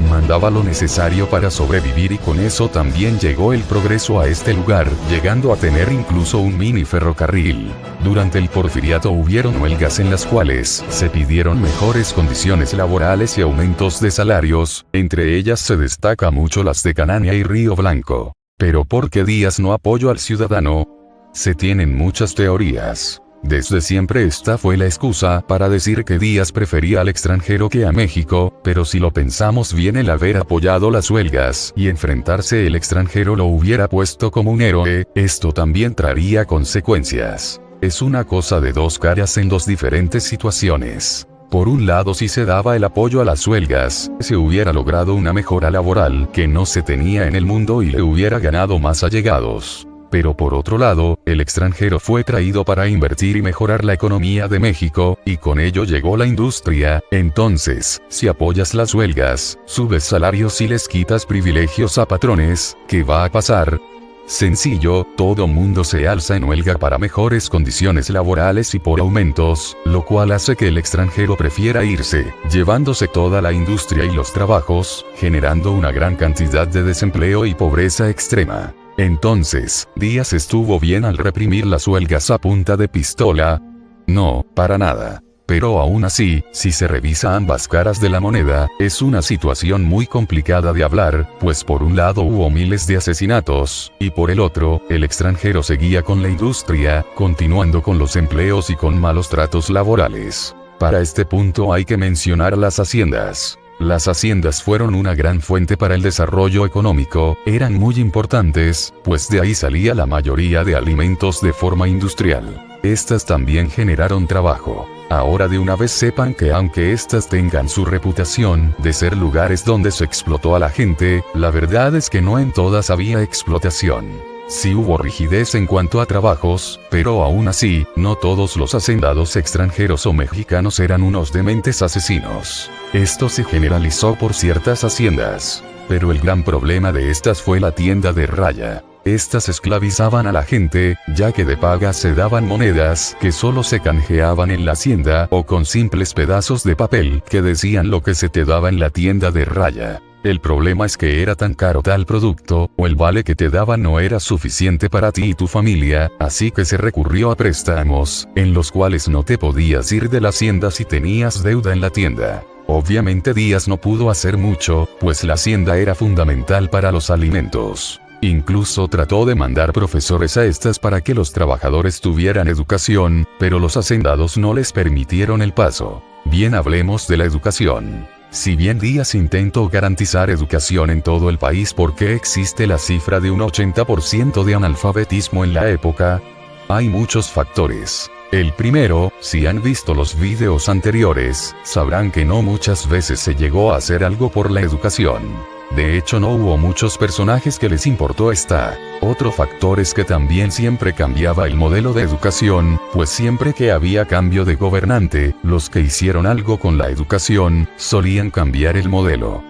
Mandaba lo necesario para sobrevivir y con eso también llegó el progreso a este lugar, llegando a tener incluso un mini ferrocarril. Durante el Porfiriato hubieron huelgas en las cuales se pidieron mejores condiciones laborales y aumentos de salarios, entre ellas se destaca mucho las de Cananea y Río Blanco. Pero ¿por qué Díaz no apoyó al ciudadano? Se tienen muchas teorías. Desde siempre esta fue la excusa para decir que Díaz prefería al extranjero que a México, pero si lo pensamos bien, el haber apoyado las huelgas y enfrentarse el extranjero lo hubiera puesto como un héroe, esto también traería consecuencias. Es una cosa de dos caras en dos diferentes situaciones. Por un lado, si se daba el apoyo a las huelgas, se hubiera logrado una mejora laboral que no se tenía en el mundo y le hubiera ganado más allegados. Pero por otro lado, el extranjero fue traído para invertir y mejorar la economía de México, y con ello llegó la industria. Entonces, si apoyas las huelgas, subes salarios y les quitas privilegios a patrones, ¿qué va a pasar? Sencillo, todo mundo se alza en huelga para mejores condiciones laborales y por aumentos, lo cual hace que el extranjero prefiera irse, llevándose toda la industria y los trabajos, generando una gran cantidad de desempleo y pobreza extrema. Entonces, ¿Díaz estuvo bien al reprimir las huelgas a punta de pistola? No, para nada. Pero aún así, si se revisa ambas caras de la moneda, es una situación muy complicada de hablar, pues por un lado hubo miles de asesinatos, y por el otro, el extranjero seguía con la industria, continuando con los empleos y con malos tratos laborales. Para este punto hay que mencionar las haciendas. Las haciendas fueron una gran fuente para el desarrollo económico, eran muy importantes, pues de ahí salía la mayoría de alimentos de forma industrial. Estas también generaron trabajo. Ahora de una vez sepan que aunque estas tengan su reputación de ser lugares donde se explotó a la gente, la verdad es que no en todas había explotación. Sí hubo rigidez en cuanto a trabajos, pero aún así, no todos los hacendados extranjeros o mexicanos eran unos dementes asesinos. Esto se generalizó por ciertas haciendas. Pero el gran problema de estas fue la tienda de raya. Estas esclavizaban a la gente, ya que de paga se daban monedas que solo se canjeaban en la hacienda o con simples pedazos de papel que decían lo que se te daba en la tienda de raya. El problema es que era tan caro tal producto, o el vale que te daban no era suficiente para ti y tu familia, así que se recurrió a préstamos, en los cuales no te podías ir de la hacienda si tenías deuda en la tienda. Obviamente Díaz no pudo hacer mucho, pues la hacienda era fundamental para los alimentos. Incluso trató de mandar profesores a estas para que los trabajadores tuvieran educación, pero los hacendados no les permitieron el paso. Bien, hablemos de la educación. Si bien Díaz intentó garantizar educación en todo el país, porque existe la cifra de un 80% de analfabetismo en la época, Hay muchos factores. El primero, si han visto los videos anteriores, sabrán que no muchas veces se llegó a hacer algo por la educación. De hecho, no hubo muchos personajes que les importó esta. Otro factor es que también siempre cambiaba el modelo de educación, pues siempre que había cambio de gobernante, los que hicieron algo con la educación, solían cambiar el modelo.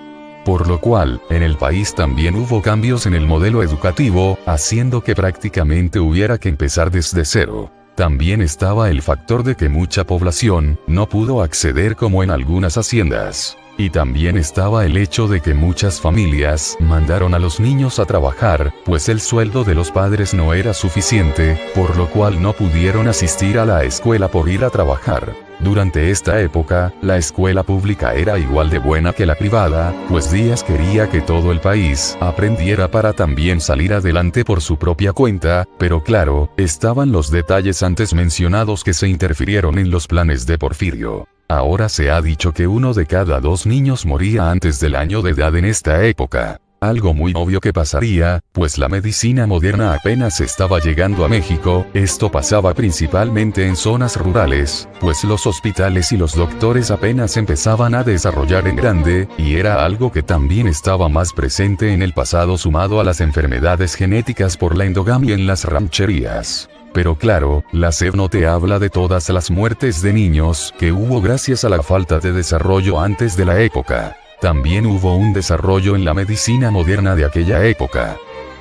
Por lo cual, en el país también hubo cambios en el modelo educativo, haciendo que prácticamente hubiera que empezar desde cero. También estaba el factor de que mucha población no pudo acceder como en algunas haciendas. Y también estaba el hecho de que muchas familias mandaron a los niños a trabajar, pues el sueldo de los padres no era suficiente, por lo cual no pudieron asistir a la escuela por ir a trabajar. Durante esta época, la escuela pública era igual de buena que la privada, pues Díaz quería que todo el país aprendiera para también salir adelante por su propia cuenta, pero claro, estaban los detalles antes mencionados que se interfirieron en los planes de Porfirio. Ahora se ha dicho que 1 de cada 2 niños moría antes del año de edad en esta época. Algo muy obvio que pasaría, pues la medicina moderna apenas estaba llegando a México. Esto pasaba principalmente en zonas rurales, pues los hospitales y los doctores apenas empezaban a desarrollar en grande, y era algo que también estaba más presente en el pasado sumado a las enfermedades genéticas por la endogamia en las rancherías. Pero claro, la SEP no te habla de todas las muertes de niños que hubo gracias a la falta de desarrollo antes de la época. También hubo un desarrollo en la medicina moderna de aquella época.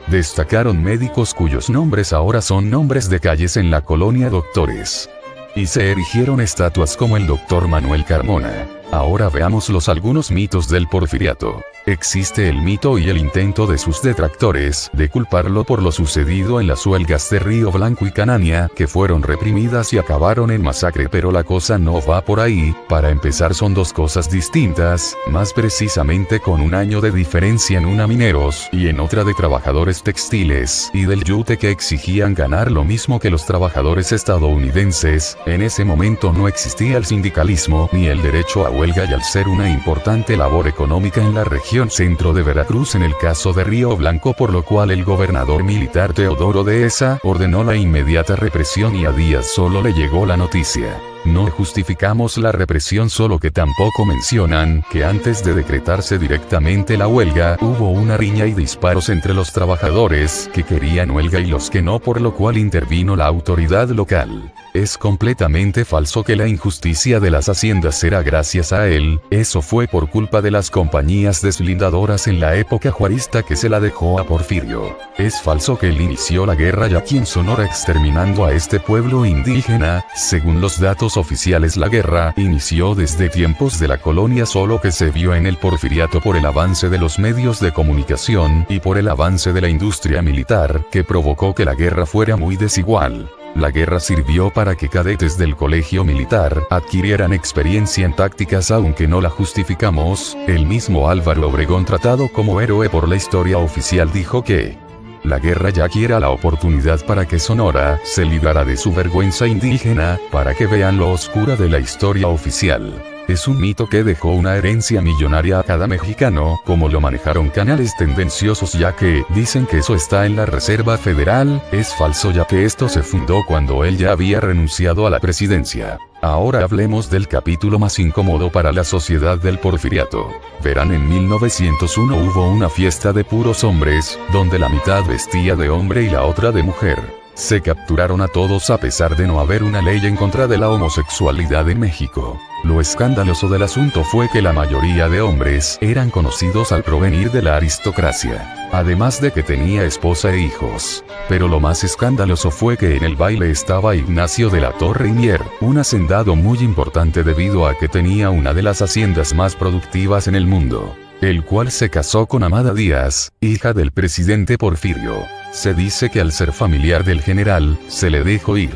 Destacaron médicos cuyos nombres ahora son nombres de calles en la colonia Doctores. Y se erigieron estatuas como el Dr. Manuel Carmona. Ahora veamos algunos mitos del porfiriato. Existe el mito y el intento de sus detractores de culparlo por lo sucedido en las huelgas de Río Blanco y Canania, que fueron reprimidas y acabaron en masacre, pero la cosa no va por ahí. Para empezar, son dos cosas distintas, más precisamente con 1 año de diferencia, en una mineros y en otra de trabajadores textiles y del yute, que exigían ganar lo mismo que los trabajadores estadounidenses. En ese momento no existía el sindicalismo ni el derecho a huelga, y al ser una importante labor económica en la región centro de Veracruz en el caso de Río Blanco, por lo cual el gobernador militar Teodoro Dehesa ordenó la inmediata represión, y a Díaz solo le llegó la noticia. No justificamos la represión, solo que tampoco mencionan que antes de decretarse directamente la huelga, hubo una riña y disparos entre los trabajadores que querían huelga y los que no, por lo cual intervino la autoridad local. Es completamente falso que la injusticia de las haciendas era gracias a él. Eso fue por culpa de las compañías deslindadoras en la época juarista que se la dejó a Porfirio. Es falso que él inició la guerra ya aquí en Sonora exterminando a este pueblo indígena. Según los datos oficiales, la guerra inició desde tiempos de la colonia, solo que se vio en el porfiriato por el avance de los medios de comunicación y por el avance de la industria militar, que provocó que la guerra fuera muy desigual. La guerra sirvió para que cadetes del colegio militar adquirieran experiencia en tácticas, aunque no la justificamos. El mismo Álvaro Obregón, tratado como héroe por la historia oficial, dijo que la guerra ya quiera la oportunidad para que Sonora se librara de su vergüenza indígena, para que vean lo oscura de la historia oficial. Es un mito que dejó una herencia millonaria a cada mexicano, como lo manejaron canales tendenciosos, ya que dicen que eso está en la Reserva Federal. Es falso, ya que esto se fundó cuando él ya había renunciado a la presidencia. Ahora hablemos del capítulo más incómodo para la sociedad del porfiriato. Verán, en 1901 hubo una fiesta de puros hombres, donde la mitad vestía de hombre y la otra de mujer. Se capturaron a todos a pesar de no haber una ley en contra de la homosexualidad en México. Lo escandaloso del asunto fue que la mayoría de hombres eran conocidos al provenir de la aristocracia, además de que tenía esposa e hijos. Pero lo más escandaloso fue que en el baile estaba Ignacio de la Torre y Mier, un hacendado muy importante debido a que tenía una de las haciendas más productivas en el mundo, el cual se casó con Amada Díaz, hija del presidente Porfirio. Se dice que al ser familiar del general, se le dejó ir.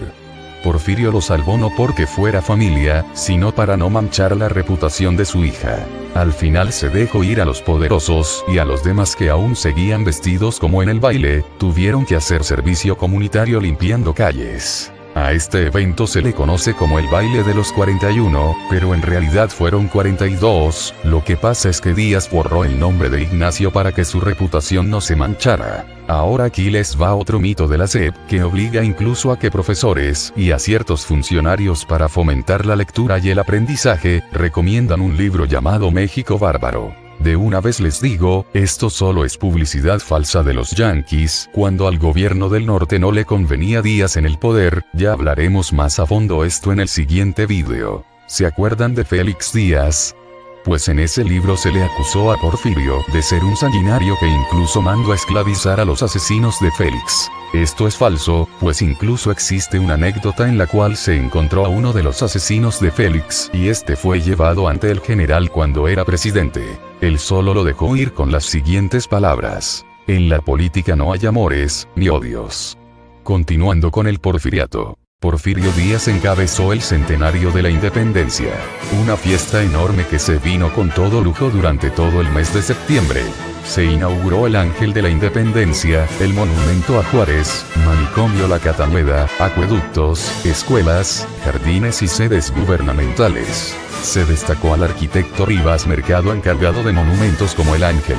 Porfirio lo salvó no porque fuera familia, sino para no manchar la reputación de su hija. Al final se dejó ir a los poderosos, y a los demás que aún seguían vestidos como en el baile, tuvieron que hacer servicio comunitario limpiando calles. A este evento se le conoce como el baile de los 41, pero en realidad fueron 42, lo que pasa es que Díaz borró el nombre de Ignacio para que su reputación no se manchara. Ahora aquí les va otro mito de la SEP, que obliga incluso a que profesores y a ciertos funcionarios para fomentar la lectura y el aprendizaje, recomiendan un libro llamado México Bárbaro. De una vez les digo, esto solo es publicidad falsa de los yanquis, cuando al gobierno del norte no le convenía Díaz en el poder, ya hablaremos más a fondo esto en el siguiente video. ¿Se acuerdan de Félix Díaz? Pues en ese libro se le acusó a Porfirio de ser un sanguinario que incluso mandó a esclavizar a los asesinos de Félix. Esto es falso, pues incluso existe una anécdota en la cual se encontró a uno de los asesinos de Félix y este fue llevado ante el general cuando era presidente. Él solo lo dejó ir con las siguientes palabras: en la política no hay amores, ni odios. Continuando con el porfiriato. Porfirio Díaz encabezó el centenario de la independencia, una fiesta enorme que se vino con todo lujo durante todo el mes de septiembre. Se inauguró el Ángel de la Independencia, el monumento a Juárez, manicomio La Catamueda, acueductos, escuelas, jardines y sedes gubernamentales. Se destacó al arquitecto Rivas Mercado encargado de monumentos como el Ángel.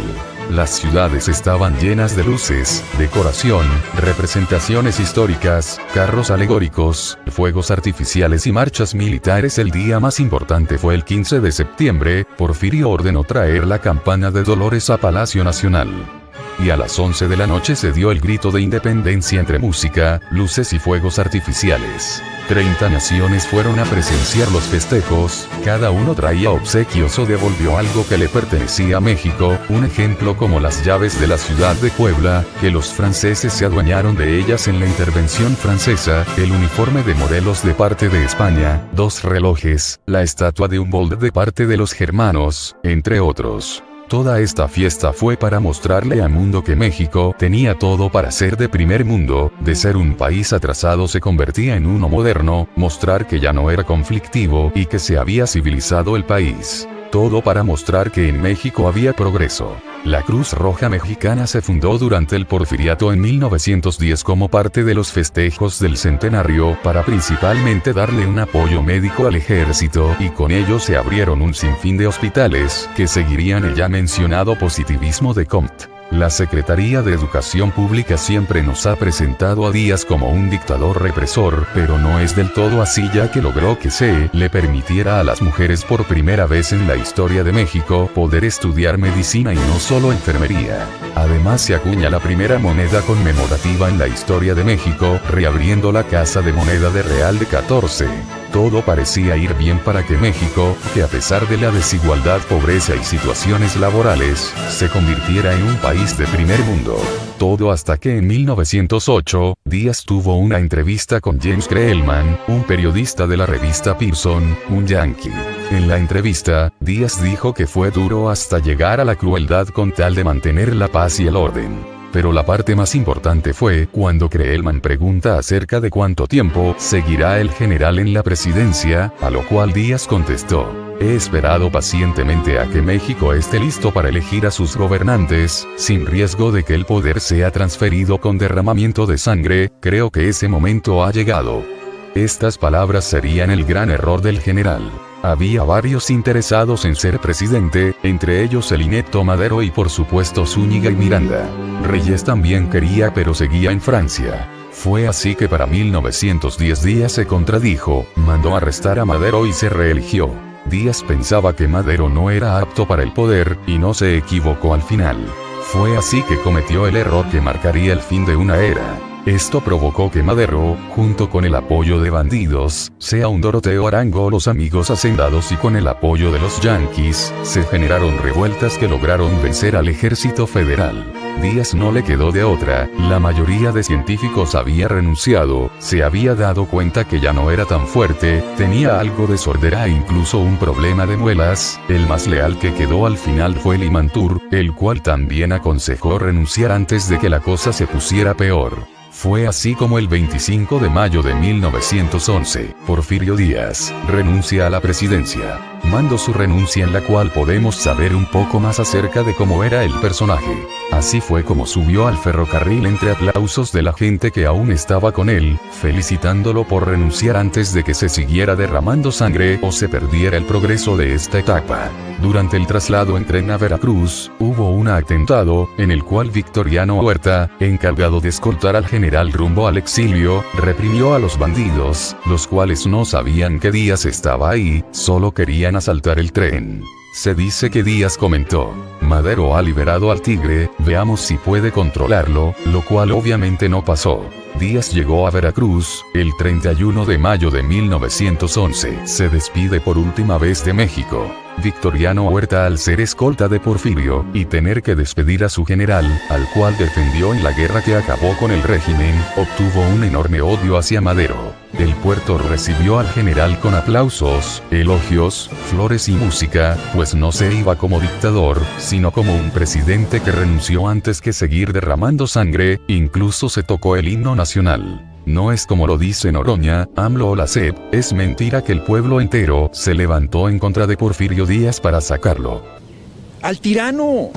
Las ciudades estaban llenas de luces, decoración, representaciones históricas, carros alegóricos, fuegos artificiales y marchas militares. El día más importante fue el 15 de septiembre, Porfirio ordenó traer la campana de Dolores a Palacio Nacional. Y a las 11 de la noche se dio el grito de independencia entre música, luces y fuegos artificiales. 30 naciones fueron a presenciar los festejos, cada uno traía obsequios o devolvió algo que le pertenecía a México, un ejemplo como las llaves de la ciudad de Puebla, que los franceses se adueñaron de ellas en la intervención francesa, el uniforme de Morelos de parte de España, 2 relojes, la estatua de Humboldt de parte de los germanos, entre otros. Toda esta fiesta fue para mostrarle al mundo que México tenía todo para ser de primer mundo, de ser un país atrasado se convertía en uno moderno, mostrar que ya no era conflictivo y que se había civilizado el país. Todo para mostrar que en México había progreso. La Cruz Roja Mexicana se fundó durante el Porfiriato en 1910 como parte de los festejos del centenario para principalmente darle un apoyo médico al ejército y con ello se abrieron un sinfín de hospitales que seguirían el ya mencionado positivismo de Comte. La Secretaría de Educación Pública siempre nos ha presentado a Díaz como un dictador represor, pero no es del todo así ya que logró que se le permitiera a las mujeres por primera vez en la historia de México poder estudiar medicina y no solo enfermería. Además se acuña la primera moneda conmemorativa en la historia de México, reabriendo la Casa de Moneda de Real de 14. Todo parecía ir bien para que México, que a pesar de la desigualdad, pobreza y situaciones laborales, se convirtiera en un país de primer mundo. Todo hasta que en 1908, Díaz tuvo una entrevista con James Creelman, un periodista de la revista Pearson, un yanqui. En la entrevista, Díaz dijo que fue duro hasta llegar a la crueldad con tal de mantener la paz y el orden. Pero la parte más importante fue cuando Creelman pregunta acerca de cuánto tiempo seguirá el general en la presidencia, a lo cual Díaz contestó: he esperado pacientemente a que México esté listo para elegir a sus gobernantes, sin riesgo de que el poder sea transferido con derramamiento de sangre, creo que ese momento ha llegado. Estas palabras serían el gran error del general. Había varios interesados en ser presidente, entre ellos el inepto Madero y por supuesto Zúñiga y Miranda. Reyes también quería pero seguía en Francia. Fue así que para 1910 Díaz se contradijo, mandó arrestar a Madero y se reeligió. Díaz pensaba que Madero no era apto para el poder, y no se equivocó al final. Fue así que cometió el error que marcaría el fin de una era. Esto provocó que Madero, junto con el apoyo de bandidos, sea un Doroteo Arango o los amigos hacendados y con el apoyo de los yanquis, se generaron revueltas que lograron vencer al ejército federal. Díaz no le quedó de otra, la mayoría de científicos había renunciado, se había dado cuenta que ya no era tan fuerte, tenía algo de sordera e incluso un problema de muelas. El más leal que quedó al final fue Limantur, el cual también aconsejó renunciar antes de que la cosa se pusiera peor. Fue así como el 25 de mayo de 1911, Porfirio Díaz renuncia a la presidencia. Mando su renuncia en la cual podemos saber un poco más acerca de cómo era el personaje. Así fue como subió al ferrocarril entre aplausos de la gente que aún estaba con él, felicitándolo por renunciar antes de que se siguiera derramando sangre o se perdiera el progreso de esta etapa. Durante el traslado en tren a Veracruz, hubo un atentado, en el cual Victoriano Huerta, encargado de escoltar al general rumbo al exilio, reprimió a los bandidos, los cuales no sabían que Díaz estaba ahí, solo querían asaltar el tren. Se dice que Díaz comentó: Madero ha liberado al tigre, veamos si puede controlarlo, lo cual obviamente no pasó. Díaz llegó a Veracruz, el 31 de mayo de 1911. Se despide por última vez de México. Victoriano Huerta, al ser escolta de Porfirio, y tener que despedir a su general, al cual defendió en la guerra que acabó con el régimen, obtuvo un enorme odio hacia Madero. El puerto recibió al general con aplausos, elogios, flores y música, pues no se iba como dictador, sino como un presidente que renunció antes que seguir derramando sangre, incluso se tocó el himno nacional. No es como lo dice Noroña, AMLO o la SEP, es mentira que el pueblo entero se levantó en contra de Porfirio Díaz para sacarlo. Al tirano,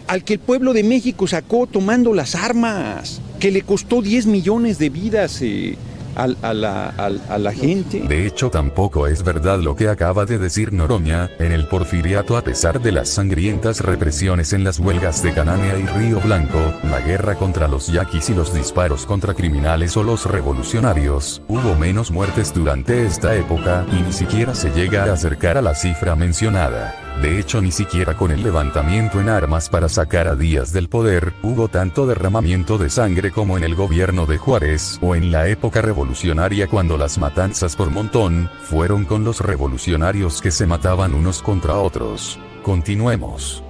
al que el pueblo de México sacó tomando las armas, que le costó 10 millones de vidas a la gente. De hecho, tampoco es verdad lo que acaba de decir Noroña. En el porfiriato, a pesar de las sangrientas represiones en las huelgas de Cananea y Río Blanco, la guerra contra los yaquis y los disparos contra criminales o los revolucionarios, hubo menos muertes durante esta época, y ni siquiera se llega a acercar a la cifra mencionada. De hecho, ni siquiera con el levantamiento en armas para sacar a Díaz del poder, hubo tanto derramamiento de sangre como en el gobierno de Juárez, o en la época revolucionaria, cuando las matanzas por montón fueron con los revolucionarios que se mataban unos contra otros. Continuemos.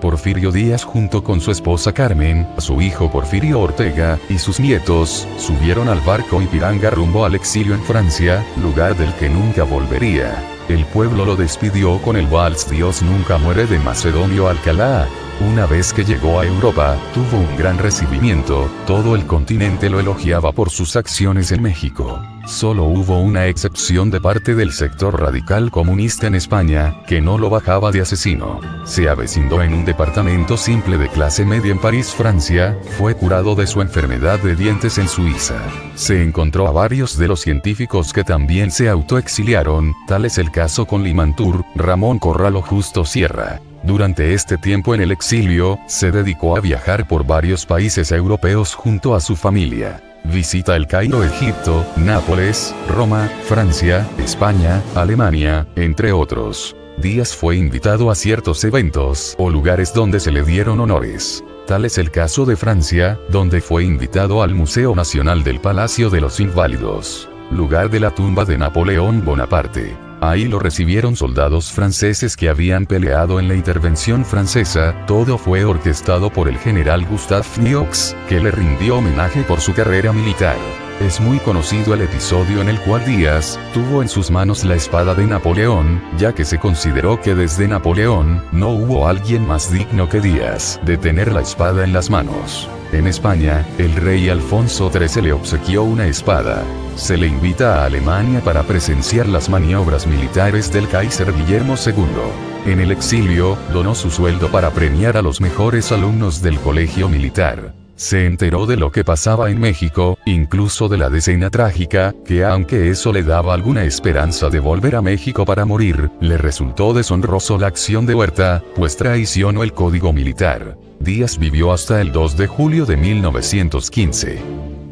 Porfirio Díaz, junto con su esposa Carmen, su hijo Porfirio Ortega, y sus nietos, subieron al barco Ipiranga rumbo al exilio en Francia, lugar del que nunca volvería. El pueblo lo despidió con el vals Dios nunca muere de Macedonio Alcalá. Una vez que llegó a Europa, tuvo un gran recibimiento, todo el continente lo elogiaba por sus acciones en México. Solo hubo una excepción de parte del sector radical comunista en España, que no lo bajaba de asesino. Se avecindó en un departamento simple de clase media en París, Francia, fue curado de su enfermedad de dientes en Suiza. Se encontró a varios de los científicos que también se autoexiliaron, tal es el caso con Limantur, Ramón Corral o Justo Sierra. Durante este tiempo en el exilio, se dedicó a viajar por varios países europeos junto a su familia. Visita El Cairo, Egipto, Nápoles, Roma, Francia, España, Alemania, entre otros. Díaz fue invitado a ciertos eventos o lugares donde se le dieron honores. Tal es el caso de Francia, donde fue invitado al Museo Nacional del Palacio de los Inválidos, lugar de la tumba de Napoleón Bonaparte. Ahí lo recibieron soldados franceses que habían peleado en la intervención francesa. Todo fue orquestado por el general Gustave Fioux, que le rindió homenaje por su carrera militar. Es muy conocido el episodio en el cual Díaz tuvo en sus manos la espada de Napoleón, ya que se consideró que desde Napoleón no hubo alguien más digno que Díaz de tener la espada en las manos. En España, el rey Alfonso XIII le obsequió una espada. Se le invita a Alemania para presenciar las maniobras militares del Kaiser Guillermo II. En el exilio, donó su sueldo para premiar a los mejores alumnos del colegio militar. Se enteró de lo que pasaba en México, incluso de la decena trágica, que aunque eso le daba alguna esperanza de volver a México para morir, le resultó deshonroso la acción de Huerta, pues traicionó el código militar. Díaz vivió hasta el 2 de julio de 1915.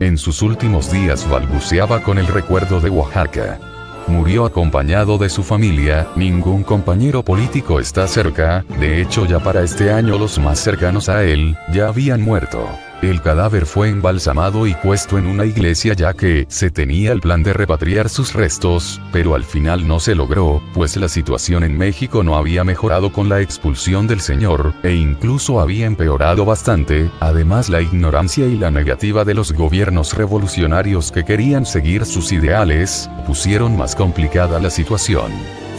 En sus últimos días balbuceaba con el recuerdo de Oaxaca. Murió acompañado de su familia, ningún compañero político está cerca, de hecho ya para este año los más cercanos a él, ya habían muerto. El cadáver fue embalsamado y puesto en una iglesia ya que se tenía el plan de repatriar sus restos, pero al final no se logró, pues la situación en México no había mejorado con la expulsión del señor, e incluso había empeorado bastante. Además, la ignorancia y la negativa de los gobiernos revolucionarios que querían seguir sus ideales, pusieron más complicada la situación.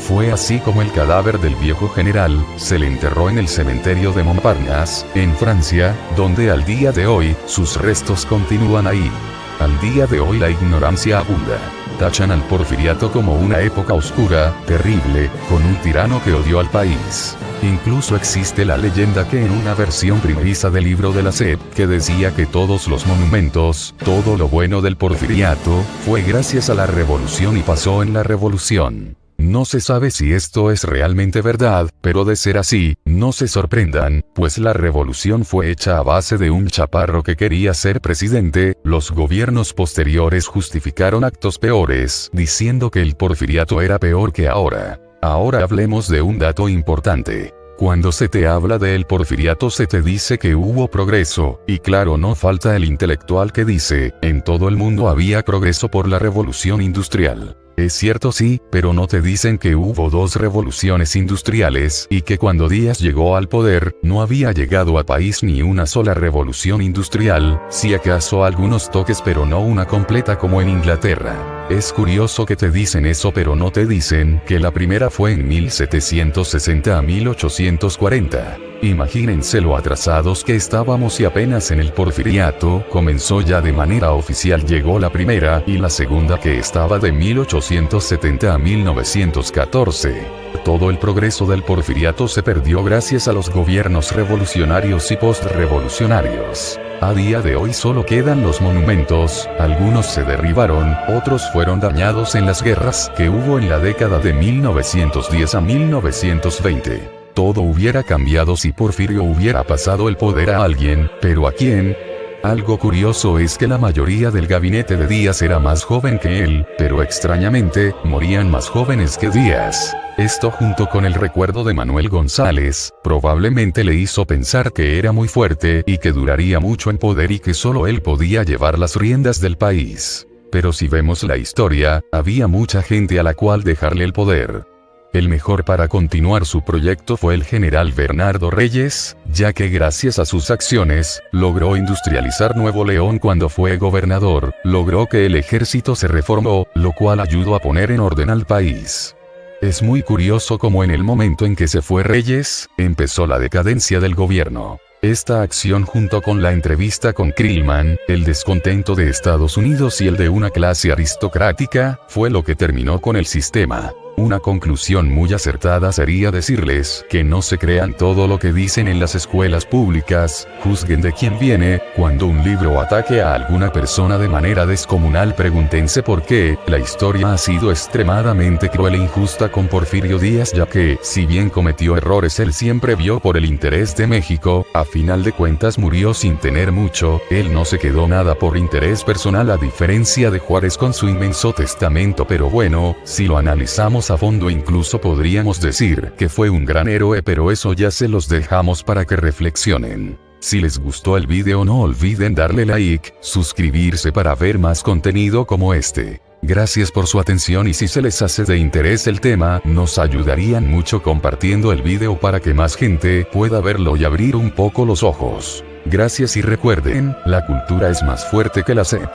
Fue así como el cadáver del viejo general se le enterró en el cementerio de Montparnasse, en Francia, donde al día de hoy sus restos continúan ahí. Al día de hoy la ignorancia abunda. Tachan al porfiriato como una época oscura, terrible, con un tirano que odió al país. Incluso existe la leyenda que en una versión primeriza del libro de la SEP, que decía que todos los monumentos, todo lo bueno del porfiriato, fue gracias a la revolución y pasó en la revolución. No se sabe si esto es realmente verdad, pero de ser así, no se sorprendan, pues la revolución fue hecha a base de un chaparro que quería ser presidente. Los gobiernos posteriores justificaron actos peores, diciendo que el porfiriato era peor que ahora. Ahora hablemos de un dato importante. Cuando se te habla del porfiriato se te dice que hubo progreso, y claro, no falta el intelectual que dice, en todo el mundo había progreso por la revolución industrial. Es cierto, sí, pero no te dicen que hubo dos revoluciones industriales, y que cuando Díaz llegó al poder, no había llegado a país ni una sola revolución industrial, si acaso algunos toques pero no una completa como en Inglaterra. Es curioso que te dicen eso pero no te dicen que la primera fue en 1760 a 1840. Imagínense lo atrasados que estábamos y apenas en el porfiriato comenzó ya de manera oficial llegó la primera y la segunda que estaba de 1870 a 1914. Todo el progreso del porfiriato se perdió gracias a los gobiernos revolucionarios y postrevolucionarios. A día de hoy solo quedan los monumentos, algunos se derribaron, otros fueron dañados en las guerras que hubo en la década de 1910 a 1920. Todo hubiera cambiado si Porfirio hubiera pasado el poder a alguien, pero ¿a quién? Algo curioso es que la mayoría del gabinete de Díaz era más joven que él, pero extrañamente, morían más jóvenes que Díaz. Esto junto con el recuerdo de Manuel González, probablemente le hizo pensar que era muy fuerte y que duraría mucho en poder y que solo él podía llevar las riendas del país. Pero si vemos la historia, había mucha gente a la cual dejarle el poder. El mejor para continuar su proyecto fue el general Bernardo Reyes, ya que gracias a sus acciones, logró industrializar Nuevo León cuando fue gobernador, logró que el ejército se reformó, lo cual ayudó a poner en orden al país. Es muy curioso cómo en el momento en que se fue Reyes, empezó la decadencia del gobierno. Esta acción junto con la entrevista con Krillman, el descontento de Estados Unidos y el de una clase aristocrática, fue lo que terminó con el sistema. Una conclusión muy acertada sería decirles que no se crean todo lo que dicen en las escuelas públicas, juzguen de quién viene. Cuando un libro ataque a alguna persona de manera descomunal, pregúntense por qué. La historia ha sido extremadamente cruel e injusta con Porfirio Díaz, ya que, si bien cometió errores, él siempre vio por el interés de México. A final de cuentas murió sin tener mucho, él no se quedó nada por interés personal, a diferencia de Juárez con su inmenso testamento. Pero bueno, si lo analizamos a fondo incluso podríamos decir que fue un gran héroe, pero eso ya se los dejamos para que reflexionen. Si les gustó el video no olviden darle like, suscribirse para ver más contenido como este. Gracias por su atención y si se les hace de interés el tema, nos ayudarían mucho compartiendo el video para que más gente pueda verlo y abrir un poco los ojos. Gracias y recuerden, la cultura es más fuerte que la SEP.